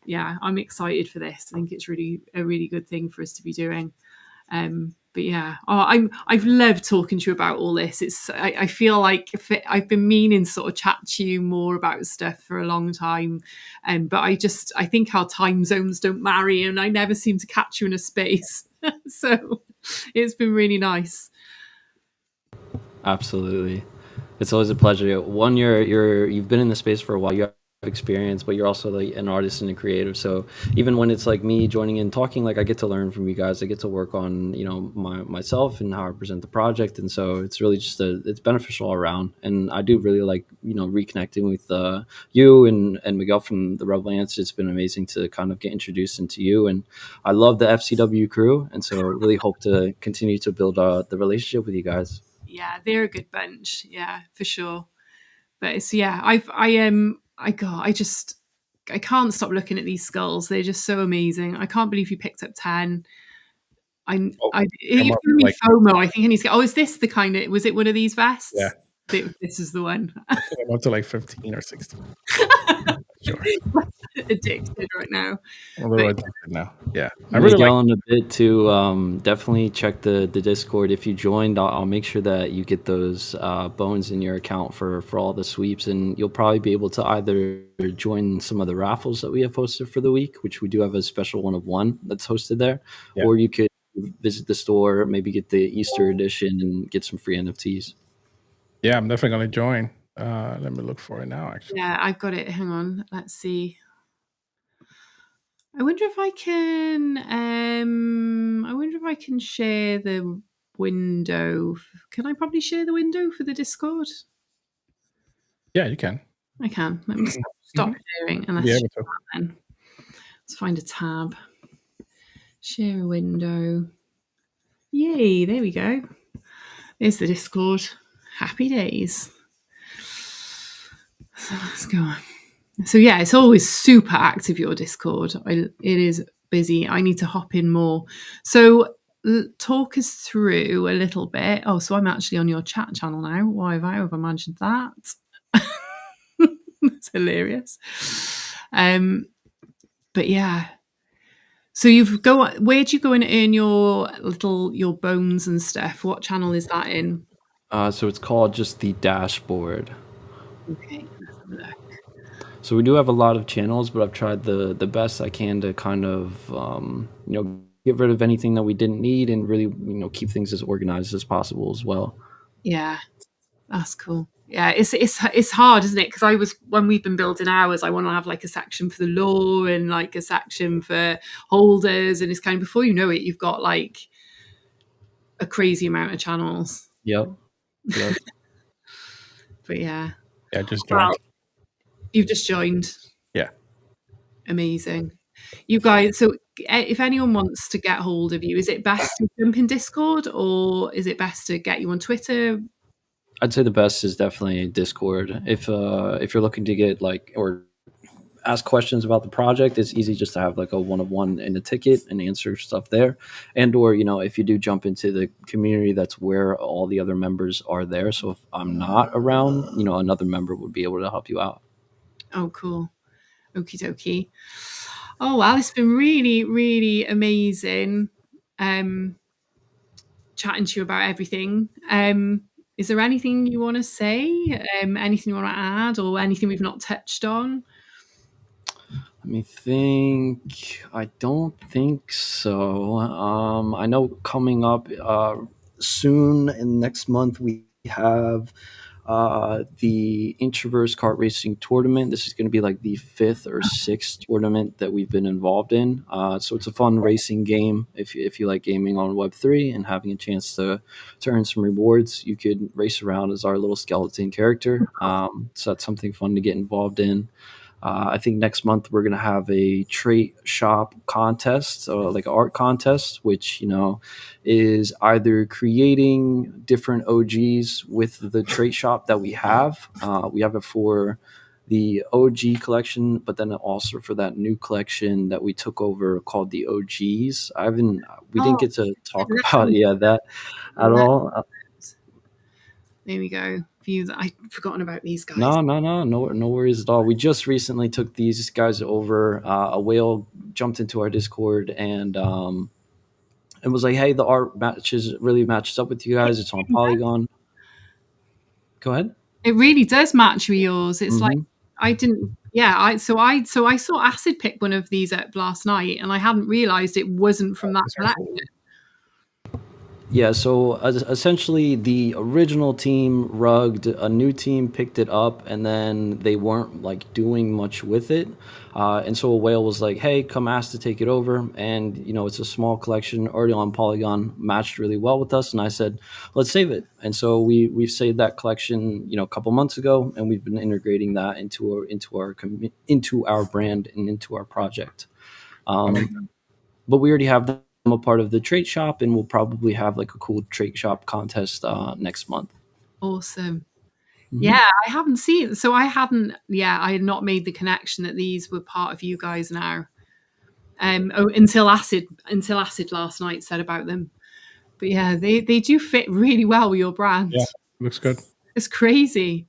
yeah, I'm excited for this. I think it's really a really good thing for us to be doing. But yeah, I've loved talking to you about all this. I feel like I've been meaning to sort of chat to you more about stuff for a long time, but I think our time zones don't marry, and I never seem to catch you in a space. So it's been really nice. Absolutely, it's always a pleasure. One, you've been in the space for a while. You have experience, but you're also like an artist and a creative, so even when it's like me joining in talking, like I get to learn from you guys. I get to work on myself and how I present the project, and so it's really just it's beneficial all around. And I do really like reconnecting with you and Miguel from the Rebel Ants. It's been amazing to kind of get introduced into you, and I love the FCW crew, and so really hope to continue to build the relationship with you guys. Yeah, they're a good bunch, yeah, for sure. But it's I can't stop looking at these skulls. They're just so amazing. I can't believe you picked up 10. You've given me FOMO. I think I need to get. Oh, is this the kind of? Was it one of these vests? Yeah, this is the one. I think I'm up to like 15 or 16. Sure. Addicted right now. A little addicted now. Yeah, I really like a bit to definitely check the Discord. If you joined, I'll make sure that you get those bones in your account for all the sweeps, and you'll probably be able to either join some of the raffles that we have posted for the week, which we do have a special 1 of 1 that's hosted there, or you could visit the store, maybe get the Easter edition and get some free NFTs. Yeah, I'm definitely going to join. Let me look for it now, actually. Yeah, I've got it. Hang on. Let's see. I wonder if I can share the window. Can I probably share the window for the Discord? Yeah, you can. I can. Let me stop sharing and let's find a tab. Share a window. Yay, there we go. There's the Discord. Happy days. So let's go on. So yeah, it's always super active, your Discord. It is busy. I need to hop in more. So talk us through a little bit. Oh, so I'm actually on your chat channel now. Why have I imagined that? It's hilarious. But yeah. So where do you go and earn your bones and stuff? What channel is that in? So it's called just the dashboard. Okay, let's have a look. So we do have a lot of channels, but I've tried the best I can to kind of get rid of anything that we didn't need and really keep things as organized as possible as well. Yeah, that's cool. Yeah, it's hard, isn't it? Because when we've been building ours, I want to have like a section for the lore and like a section for holders, and it's kind of before you know it, you've got like a crazy amount of channels. Yep. But yeah, just well, joined. you've just joined. Yeah. Amazing. You guys, so if anyone wants to get hold of you, is it best to jump in Discord or is it best to get you on Twitter? I'd say the best is definitely Discord. If you're looking to get or ask questions about the project, it's easy just to have like a one-on-one in a ticket and answer stuff there. And or if you do jump into the community, that's where all the other members are there. So if I'm not around, another member would be able to help you out. Oh, cool. Okie dokie. Oh, well, it's been really, really amazing chatting to you about everything. Is there anything you want to say? Anything you want to add or anything we've not touched on? Let me think. I don't think so. I know coming up soon in next month we have the Introverse Kart Racing Tournament. This is going to be like the 5th or 6th tournament that we've been involved in. So it's a fun racing game. If you like gaming on Web3 and having a chance to earn some rewards, you could race around as our little skeleton character. So that's something fun to get involved in. I think next month we're going to have a trait shop contest, like an art contest, which, is either creating different OGs with the trait shop that we have. We have it for the OG collection, but then also for that new collection that we took over called the OGs. We didn't get to talk about that at all. There we go. I've forgotten about these guys. No worries at all. We just recently took these guys over. A whale jumped into our Discord and was like, "Hey, the art really matches up with you guys. It's on Polygon." Go ahead. It really does match with yours. It's like I didn't. Yeah, I saw Acid pick one of these up last night, and I hadn't realised it wasn't from that collection. Yeah, so essentially the original team rugged, a new team picked it up, and then they weren't like doing much with it. And so a whale was like, "Hey, come ask to take it over." And, it's a small collection already on Polygon, matched really well with us. And I said, let's save it. And so we've saved that collection, a couple months ago, and we've been integrating that into our brand and into our project. But we already have I'm a part of the trait shop, and we'll probably have like a cool trait shop contest next month. Awesome. Yeah, I haven't seen. So I had not made the connection that these were part of you guys now. Until Acid last night said about them. But yeah, they do fit really well with your brand. Yeah, looks good. It's crazy.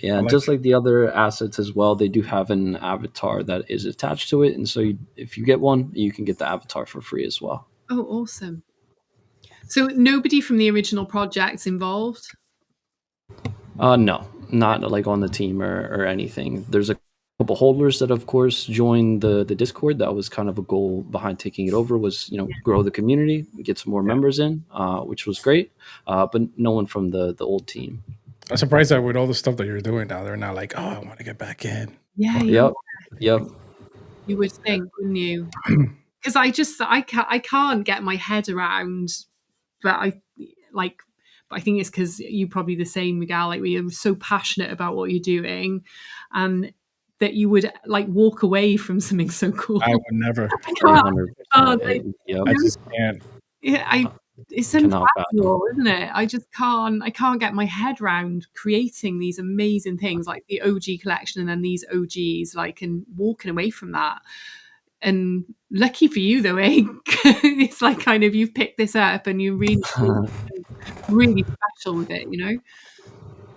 Yeah, just like the other assets as well, they do have an avatar that is attached to it. And so if you get one, you can get the avatar for free as well. Oh, awesome. So nobody from the original project's involved? No, not like on the team or anything. There's a couple holders that, of course, joined the Discord. That was kind of a goal behind taking it over was, grow the community, get some more members in, which was great. But no one from the old team. I'm surprised that with all the stuff that you're doing now, they're not like, "Oh, I want to get back in." Yeah. Yep. You would think, wouldn't you? Because I can't get my head around, but I think it's because you're probably the same, Miguel. Like, you're so passionate about what you're doing, and that you would like walk away from something so cool. I would never. I can't. I just can't. Yeah, It's Cannot fathom. incredible, isn't it? I can't get my head around creating these amazing things like the OG collection and then these OGs, like, and walking away from that. And lucky for you though, eh? It's like kind of you've picked this up and you really, really special with it, you know?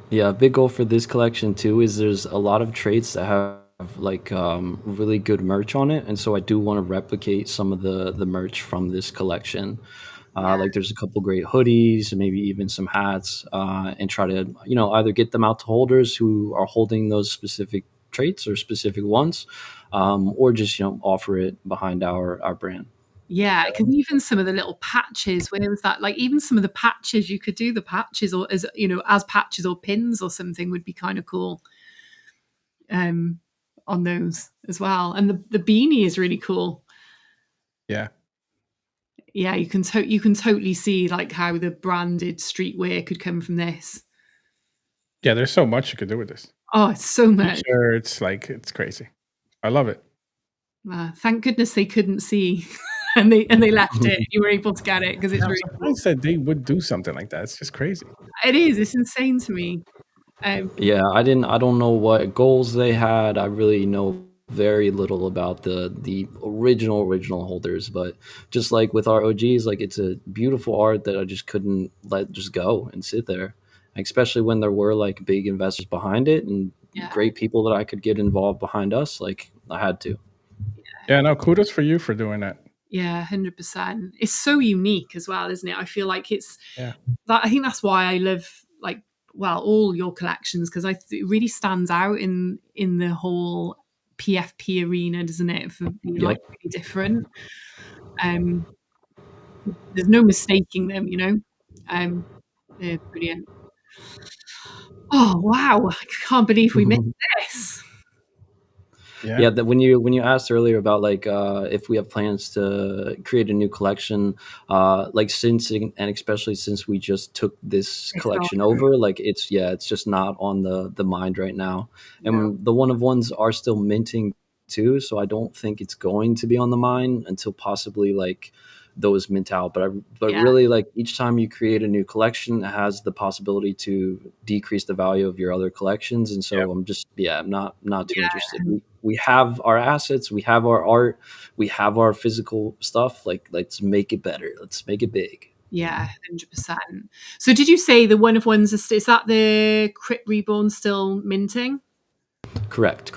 Yeah, a big goal for this collection too is there's a lot of traits that have like really good merch on it, and so I do want to replicate some of the merch from this collection. Yeah. Like there's a couple great hoodies and maybe even some hats, and try to either get them out to holders who are holding those specific traits or specific ones, or just offer it behind our brand. Yeah, because even some of the little patches, where was that? Like even some of the patches, you could do the patches or as as patches or pins or something would be kind of cool. On those as well, and the beanie is really cool. Yeah. Yeah, you can totally see like how the branded streetwear could come from this. Yeah, there's so much you could do with this. Oh, it's so much. T-shirts, like it's crazy. I love it. Thank goodness they couldn't see, and they left it. You were able to get it because it's I'm really cool. surprised that they would do something like that. It's just crazy. It is. It's insane to me. Yeah, I don't know what goals they had. I really know very little about the original holders, but just like with our OGs, like it's a beautiful art that I just couldn't let just go and sit there. Like, especially when there were like big investors behind it and Yeah. great people that I could get involved behind us, like I had to. Yeah, no, kudos for you for doing that. Yeah, 100%. It's so unique as well, isn't it? I feel like it's Yeah. I think that's why I love all your collections, because it really stands out in the whole PFP arena, doesn't it? For being Yep. like really different. There's no mistaking them, you know. They're brilliant. Oh wow! I can't believe we missed this. Yeah, that when you asked earlier about like if we have plans to create a new collection, like since and especially since we just took this It's not. collection over, like it's just not on the mind right now. No. And the one of ones are still minting too, so I don't think it's going to be on the mind until possibly like those mint out. But Yeah. really, like each time you create a new collection, it has the possibility to decrease the value of your other collections, and so I'm not too interested. We have our assets, we have our art, we have our physical stuff. Like, let's make it better. Let's make it big. Yeah, 100%. So did you say the one of ones is that the Crypt Reborn still minting? Correct.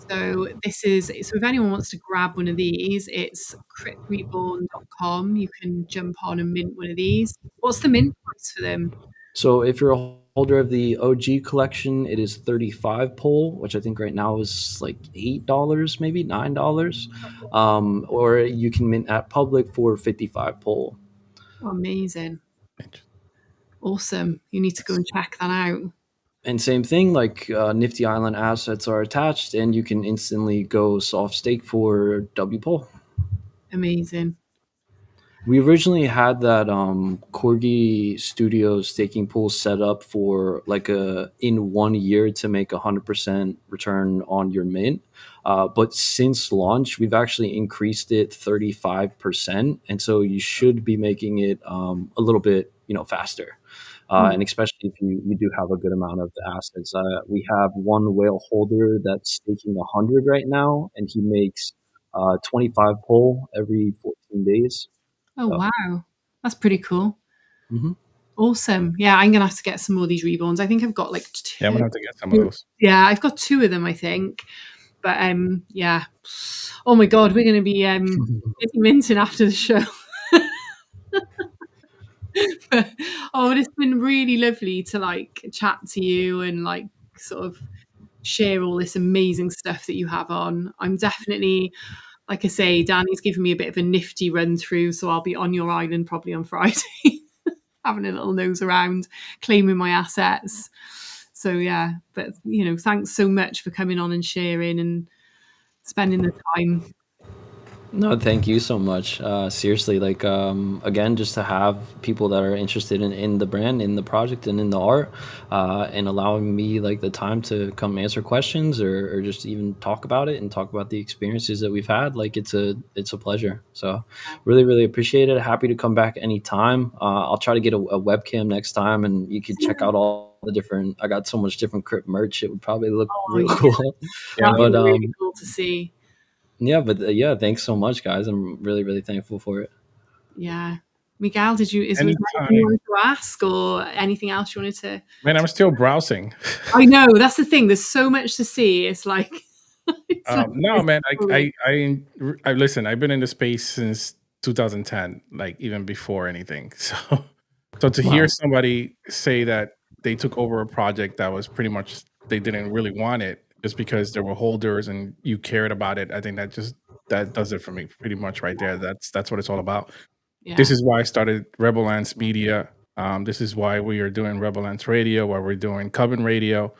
So if anyone wants to grab one of these, it's cryptreborn.com. You can jump on and mint one of these. What's the mint price for them? So if you're a holder of the OG collection, it is 35 pull, which I think right now is like $8, maybe $9. Or you can mint at public for 55 pull. Oh, amazing. Awesome. You need to go and check that out. And same thing, like Nifty Island assets are attached, and you can instantly go soft stake for W pull. Amazing. We originally had that Corgi Studios staking pool set up for like in 1 year to make 100% return on your mint. But since launch, we've actually increased it 35%, and so you should be making it a little bit faster. And especially if you do have a good amount of the assets. We have one whale holder that's staking 100 right now, and he makes 25 pull every 14 days. Oh, wow. That's pretty cool. Mm-hmm. Awesome. Yeah, I'm going to have to get some more of these reborns. I think I've got like 2. Yeah, I'm gonna have to get some of those. Yeah, I've got 2 of them, I think. But yeah. Oh my God, we're going to be minting after the show. But it's been really lovely to like chat to you and like sort of share all this amazing stuff that you have on. I'm definitely, like I say, Danny's given me a bit of a nifty run through, so I'll be on your island probably on Friday, having a little nose around, claiming my assets. So yeah, but thanks so much for coming on and sharing and spending the time. No, thank you so much. Seriously, like again, just to have people that are interested in the brand, in the project, and in the art, and allowing me like the time to come answer questions or just even talk about it and talk about the experiences that we've had. Like it's a pleasure. So really, really appreciate it. Happy to come back anytime. I'll try to get a webcam next time, and you could check out all the different. I got so much different crypt merch. It would probably look Oh, real yeah, cool. Yeah, that'd be But really cool to see. yeah, but yeah, thanks so much, guys. I'm really, really thankful for it. Yeah. Miguel, was there anything you anytime. wanted to ask or anything else you wanted to? Man, I'm still browsing. I know, that's the thing. There's so much to see. It's like, it's like No, this man. story. I listen. I've been in the space since 2010, like even before anything. So to hear Wow. somebody say that they took over a project that was pretty much they didn't really want it just because there were holders and you cared about it, I think that does it for me pretty much right there. That's what it's all about. This Yeah. is why I started Rebel Lance Media. This is why we are doing Rebel Lance Radio, why we're doing Coven Radio.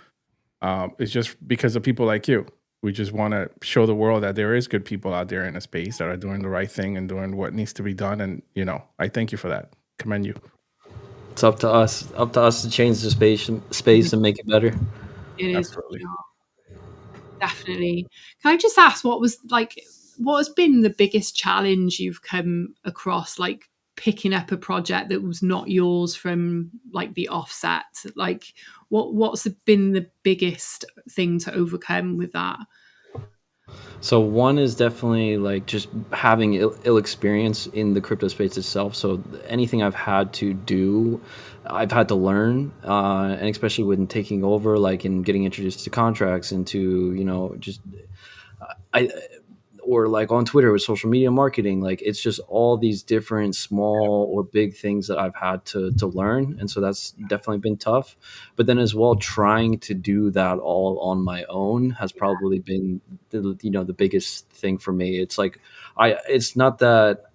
It's just because of people like you. We just want to show the world that there is good people out there in the space that are doing the right thing and doing what needs to be done. And I thank you for that. Commend you. It's up to us to change the space and make it better. It is for Absolutely. sure. Definitely. Can I just ask what has been the biggest challenge you've come across, like picking up a project that was not yours from like the offset? Like what's been the biggest thing to overcome with that? So one is definitely like just having ill experience in the crypto space itself. So anything I've had to do, I've had to learn, and especially when taking over, like in getting introduced to contracts, into just I or like on Twitter with social media marketing, like it's just all these different small or big things that I've had to learn, and so that's definitely been tough. But then as well, trying to do that all on my own has probably been the biggest thing for me. It's like it's not that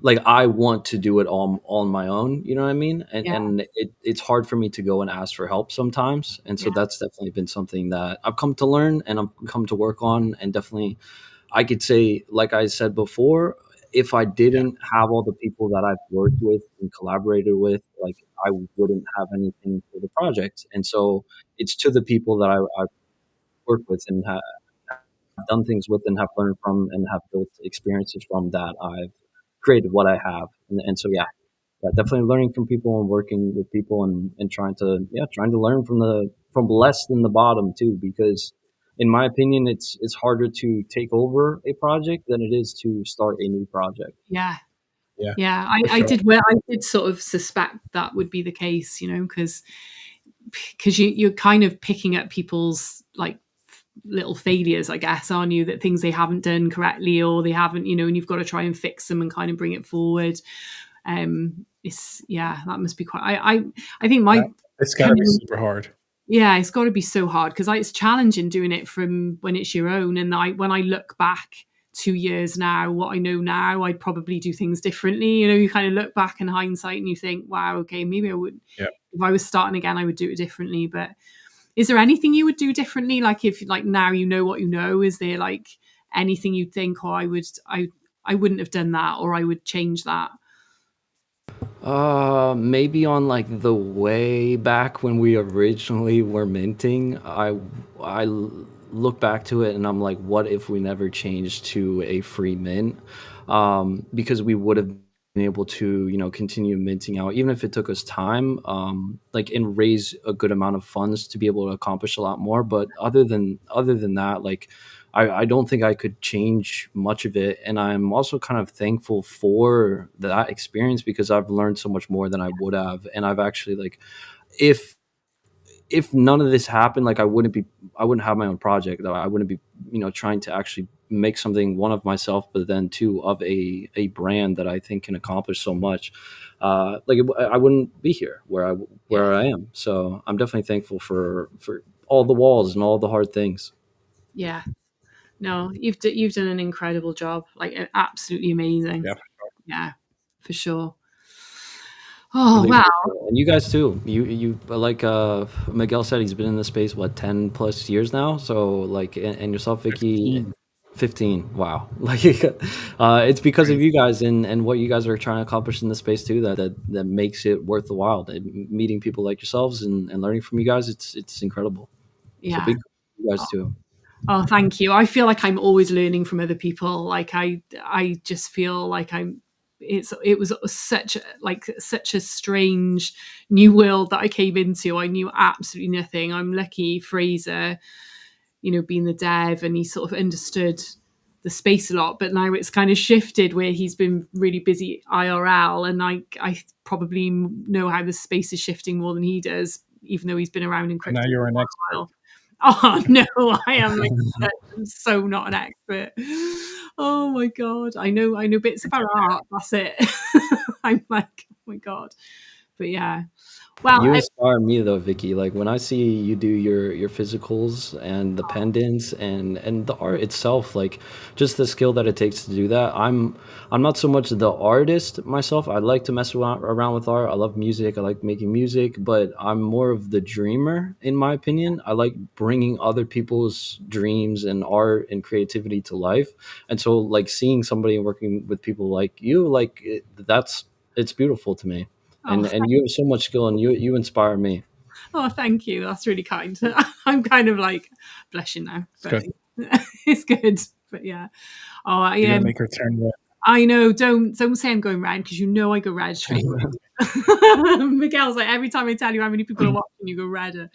like I want to do it all on my own, you know what I mean? And Yeah. it's hard for me to go and ask for help sometimes, and so Yeah. that's definitely been something that I've come to learn and I've come to work on, and definitely I could say, like I said before, if I Yeah. didn't have all the people that I've worked with and collaborated with, like I wouldn't have anything for the project. And so it's to the people that I've worked with and have done things with and have learned from and have built experiences from that I've created what I have. And so, yeah, definitely learning from people and working with people and trying to learn from less than the bottom too, because in my opinion, it's harder to take over a project than it is to start a new project. Yeah. Yeah. Yeah. For I sure. did sort of suspect that would be the case, because you're kind of picking up people's like little failures, I guess, aren't you? That things they haven't done correctly or they haven't, and you've got to try and fix them and kind of bring it forward. That must be quite. I think Yeah. my It's got to be coming. super hard. Yeah, it's got to be so hard because it's challenging doing it from when it's your own. And when I look back 2 years now, what I know now, I'd probably do things differently. You kind of look back in hindsight and you think, wow, okay, maybe I would. Yeah. If I was starting again, I would do it differently. But is there anything you would do differently? Like if like now you know what you know, is there like anything you'd think, oh, I wouldn't have done that or I would change that? Maybe on like the way back when we originally were minting, I look back to it and I'm like, what if we never changed to a free mint? Because we would have been able to, continue minting out, even if it took us time, like and raise a good amount of funds to be able to accomplish a lot more. But other than that, like I don't think I could change much of it. And I'm also kind of thankful for that experience because I've learned so much more than I would have. And I've actually like, if none of this happened, like I wouldn't have my own project. I wouldn't be, trying to actually make something, one, of myself, but then two, of a brand that I think can accomplish so much. I wouldn't be here where I am. So I'm definitely thankful for all the walls and all the hard things. Yeah. No, you've done an incredible job, like absolutely amazing. Yeah. Yeah, for sure. Oh Really wow, appreciate it. And you guys too. You like Miguel said, he's been in the space 10+ years now. So like, and yourself, Vicki, 15. 15. Wow. Like it's because of you guys and what you guys are trying to accomplish in the space too that makes it worth the while. And meeting people like yourselves and learning from you guys, it's incredible. So Yeah. big you guys too. Oh, thank you. I feel like I'm always learning from other people. Like I just feel like it was such a strange new world that I came into. I knew absolutely nothing. I'm lucky Fraser, being the dev, and he sort of understood the space a lot, but now it's kind of shifted where he's been really busy IRL, and I probably know how the space is shifting more than he does, even though he's been around in crypto Now you're for an a expert. while. Oh no, I am I'm so not an expert. Oh my god, I know bits about art. That's it. I'm like, oh my god, but yeah. Well, You inspire me though, Vicky. Like when I see you do your physicals and the pendants and the art itself, like just the skill that it takes to do that. I'm not so much the artist myself. I like to mess around with art. I love music. I like making music, but I'm more of the dreamer in my opinion. I like bringing other people's dreams and art and creativity to life. And so like seeing somebody working with people like you, like it's beautiful to me. oh, And you have so much skill and you inspire me. oh, thank you. That's really kind. I'm kind of like blushing now, It's but good. it's good. But yeah. Oh, I You're gonna am. make her turn red. I know. Don't say I'm going red, because I go red straight away. Miguel's like, every time I tell you how many people are watching, you go redder.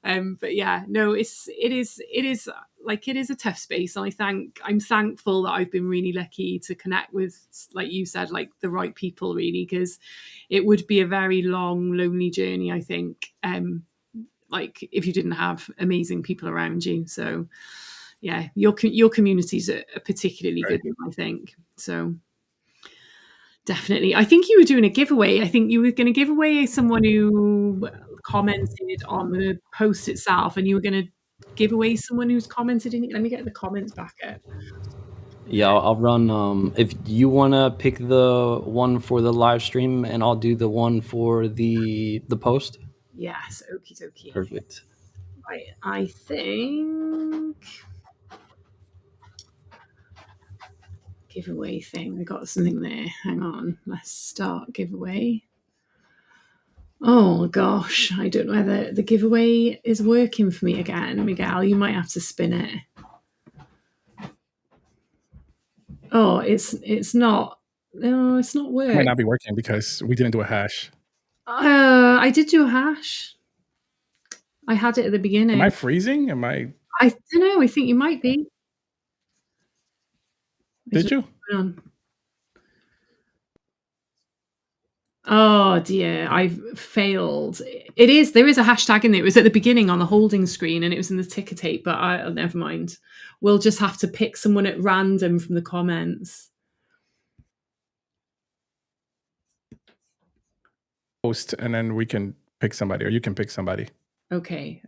But yeah, no, it is like, it is a tough space, and I'm thankful that I've been really lucky to connect with, like you said, like the right people, really, because it would be a very long, lonely journey, I think. Like if you didn't have amazing people around you. So yeah, your community's a particularly Right. good one, I think. So definitely. I think you were doing a giveaway. I think you were going to give away someone who commented on the post itself, and you were going to give away someone who's commented in it. Let me get the comments back up. Yeah, I'll run. If you wanna pick the one for the live stream, and I'll do the one for the post. Yes, okie dokie. Perfect. Right, I think giveaway thing. I got something there. Hang on. Let's start giveaway. Oh gosh, I don't know whether the giveaway is working for me again. Miguel, you might have to spin it. Oh, it's not. No, it's not It working. might not be working because we didn't do a hash. I did do a hash. I had it at the beginning. Am I freezing? Am I? I don't know. I think you might be. Did you? Oh dear, I've failed. There is a hashtag in there. It was at the beginning on the holding screen, and it was in the ticker tape, but never mind. We'll just have to pick someone at random from the comments. Post, and then we can pick somebody, or you can pick somebody. Okay.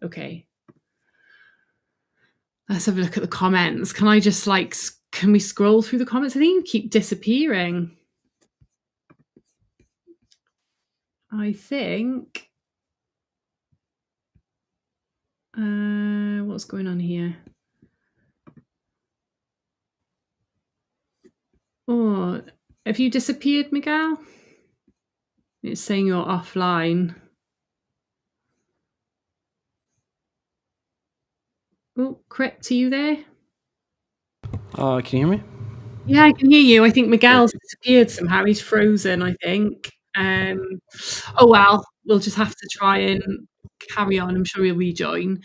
Let's have a look at the comments. Can I just can we scroll through the comments? I think you keep disappearing. I think. What's going on here? Oh, have you disappeared, Miguel? It's saying you're offline. Oh, Crypt, are you there? Can you hear me? Yeah, I can hear you. I think Miguel's disappeared somehow. He's frozen, I think. Oh well, we'll just have to try and carry on. I'm sure he'll rejoin.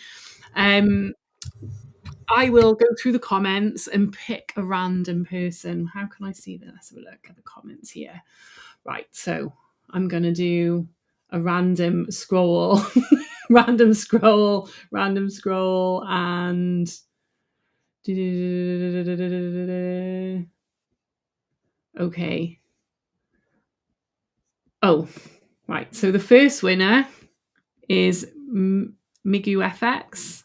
I will go through the comments and pick a random person. How can I see that? Let's have a look at the comments here. Right, so I'm going to do a random scroll, random scroll, and okay. Oh, right. So the first winner is Migu FX.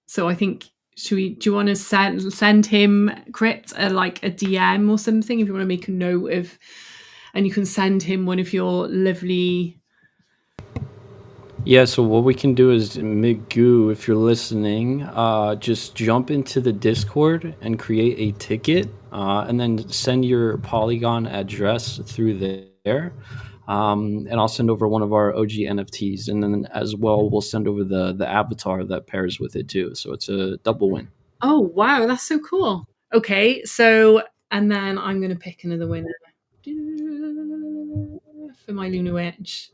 So I think do you want to send him, Crypt, a DM or something, if you want to make a note of, and you can send him one of your lovely Yeah, so what we can do is, Migu, if you're listening, just jump into the Discord and create a ticket, and then send your Polygon address through there. And I'll send over one of our OG NFTs, and then as well, we'll send over the avatar that pairs with it too. So it's a double win. Oh, wow, that's so cool. Okay, so, and then I'm going to pick another winner for my Lunar Witch.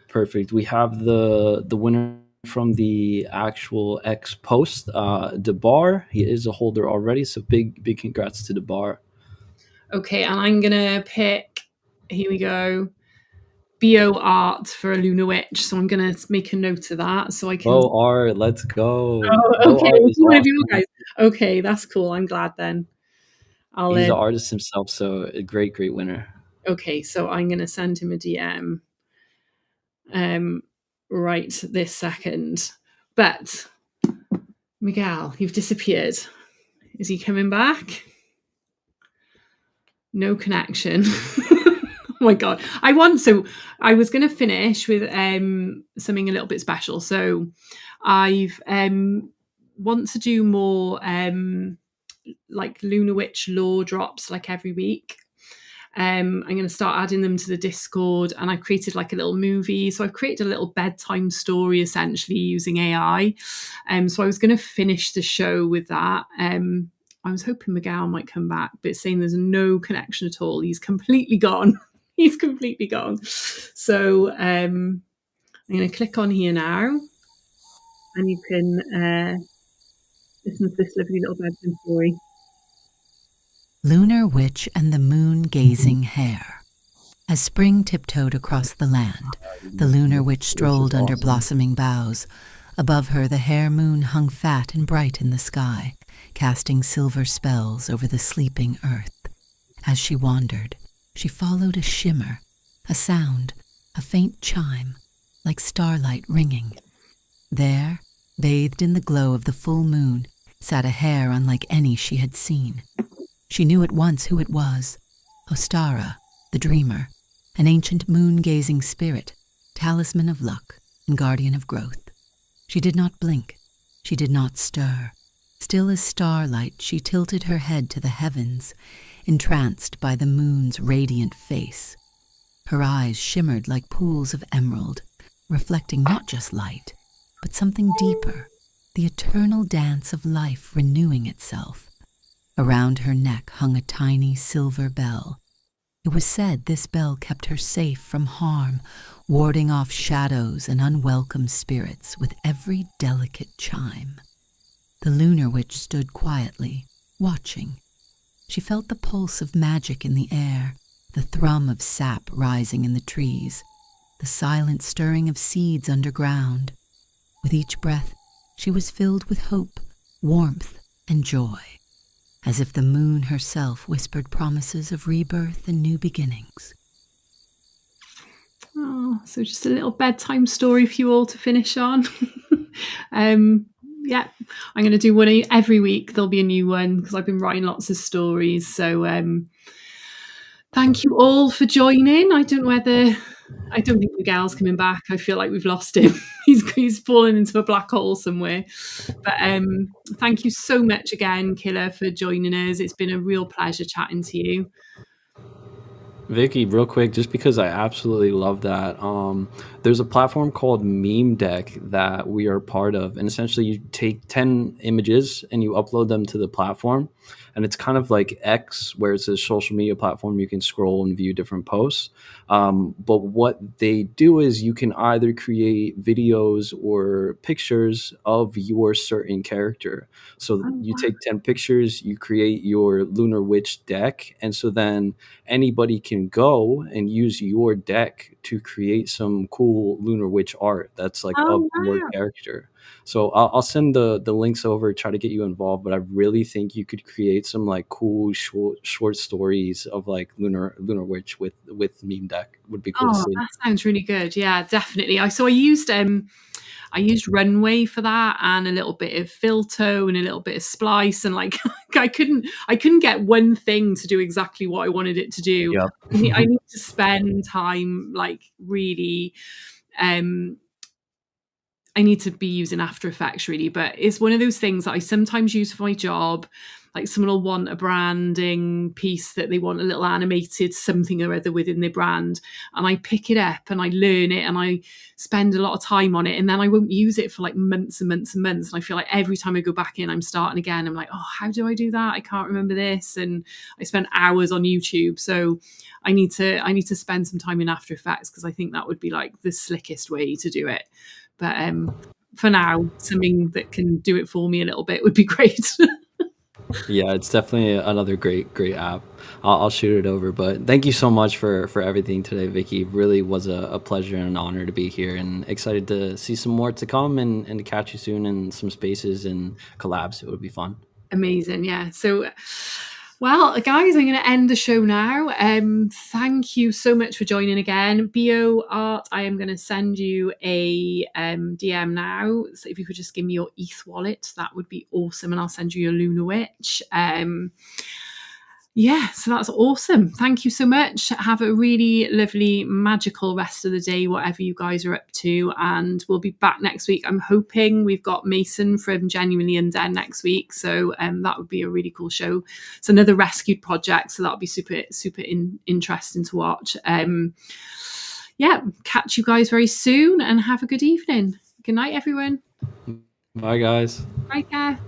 Perfect. We have the winner from the actual X post, DeBar. He is a holder already, so big congrats to DeBar. Okay, and I'm going to pick, here we go, Bio Art for a Lunar Witch. So I'm going to make a note of that so I can. Bo Art, let's go. Oh, Bo okay. Art What is do you want to do, awesome. guys? Okay, that's cool. I'm glad then. He's an artist himself, so a great winner. Okay, so I'm going to send him a DM right this second. But Miguel, you've disappeared. Is he coming back? No connection. Oh my god. I was going to finish with something a little bit special. So I've want to do more like Lunar Witch lore drops like every week. I'm going to start adding them to the Discord, and I've created like a little movie. So I've created a little bedtime story essentially using AI. So I was going to finish the show with that. I was hoping Miguel might come back, but it's saying there's no connection at all. He's completely gone. He's completely gone. So I'm going to click on here now, and you can listen to this lovely little bedtime story. Lunar Witch and the Moon-Gazing Hare. As spring tiptoed across the land, the Lunar Witch strolled under blossoming boughs. Above her, the hare moon hung fat and bright in the sky, casting silver spells over the sleeping earth. As she wandered, she followed a shimmer, a sound, a faint chime, like starlight ringing. There, bathed in the glow of the full moon, sat a hare unlike any she had seen. She knew at once who it was, Ostara, the dreamer, an ancient moon-gazing spirit, talisman of luck and guardian of growth. She did not blink. She did not stir. Still as starlight, she tilted her head to the heavens, entranced by the moon's radiant face. Her eyes shimmered like pools of emerald, reflecting not just light, but something deeper, the eternal dance of life renewing itself. Around her neck hung a tiny silver bell. It was said this bell kept her safe from harm, warding off shadows and unwelcome spirits with every delicate chime. The Lunar Witch stood quietly, watching. She felt the pulse of magic in the air, the thrum of sap rising in the trees, the silent stirring of seeds underground. With each breath, she was filled with hope, warmth, and joy, as if the moon herself whispered promises of rebirth and new beginnings. Oh, so just a little bedtime story for you all to finish on. Yeah, I'm going to do one every week. There'll be a new one because I've been writing lots of stories. So thank you all for joining. I don't think Miguel's coming back. I feel like we've lost him. He's fallen into a black hole somewhere. But thank you so much again, Killer, for joining us. It's been a real pleasure chatting to you. Vicki, real quick, just because I absolutely love that. There's a platform called Meme Deck that we are part of, and essentially you take 10 images and you upload them to the platform, and it's kind of like X, where it's a social media platform. You can scroll and view different posts. But what they do is you can either create videos or pictures of your certain character. So you take 10 pictures, you create your Lunar Witch deck, and so then anybody can go and use your deck to create some cool Lunar Witch art that's like of your character. So I'll send the links over, try to get you involved, but I really think you could create some like cool short stories of like Lunar Witch with Meme Deck. Would be cool to see. That sounds really good. Yeah, definitely. I used Runway for that, and a little bit of Filto and a little bit of Splice, and like I couldn't get one thing to do exactly what I wanted it to do. Yep. I need to spend time like really I need to be using After Effects really, but it's one of those things that I sometimes use for my job. Like someone will want a branding piece that they want a little animated something or other within their brand. And I pick it up and I learn it and I spend a lot of time on it. And then I won't use it for like months and months and months. And I feel like every time I go back in, I'm starting again. I'm like, oh, how do I do that? I can't remember this. And I spend hours on YouTube. So I need to spend some time in After Effects because I think that would be like the slickest way to do it. But for now, something that can do it for me a little bit would be great. Yeah, it's definitely another great app. I'll shoot it over. But thank you so much for everything today, Vicki. It really was a pleasure and an honor to be here, and excited to see some more to come and to catch you soon in some spaces and collabs. It would be fun. Amazing. Yeah. So, well, guys, I'm going to end the show now. Thank you so much for joining again. BO Art, I am going to send you a DM now. So if you could just give me your ETH wallet, that would be awesome. And I'll send you your Lunar Witch. Yeah, so that's awesome. Thank you so much. Have a really lovely, magical rest of the day, whatever you guys are up to. And we'll be back next week. I'm hoping we've got Mason from Genuinely Undead next week. So that would be a really cool show. It's another rescued project. So that'll be super interesting to watch. Yeah, catch you guys very soon and have a good evening. Good night, everyone. Bye, guys. Bye, care.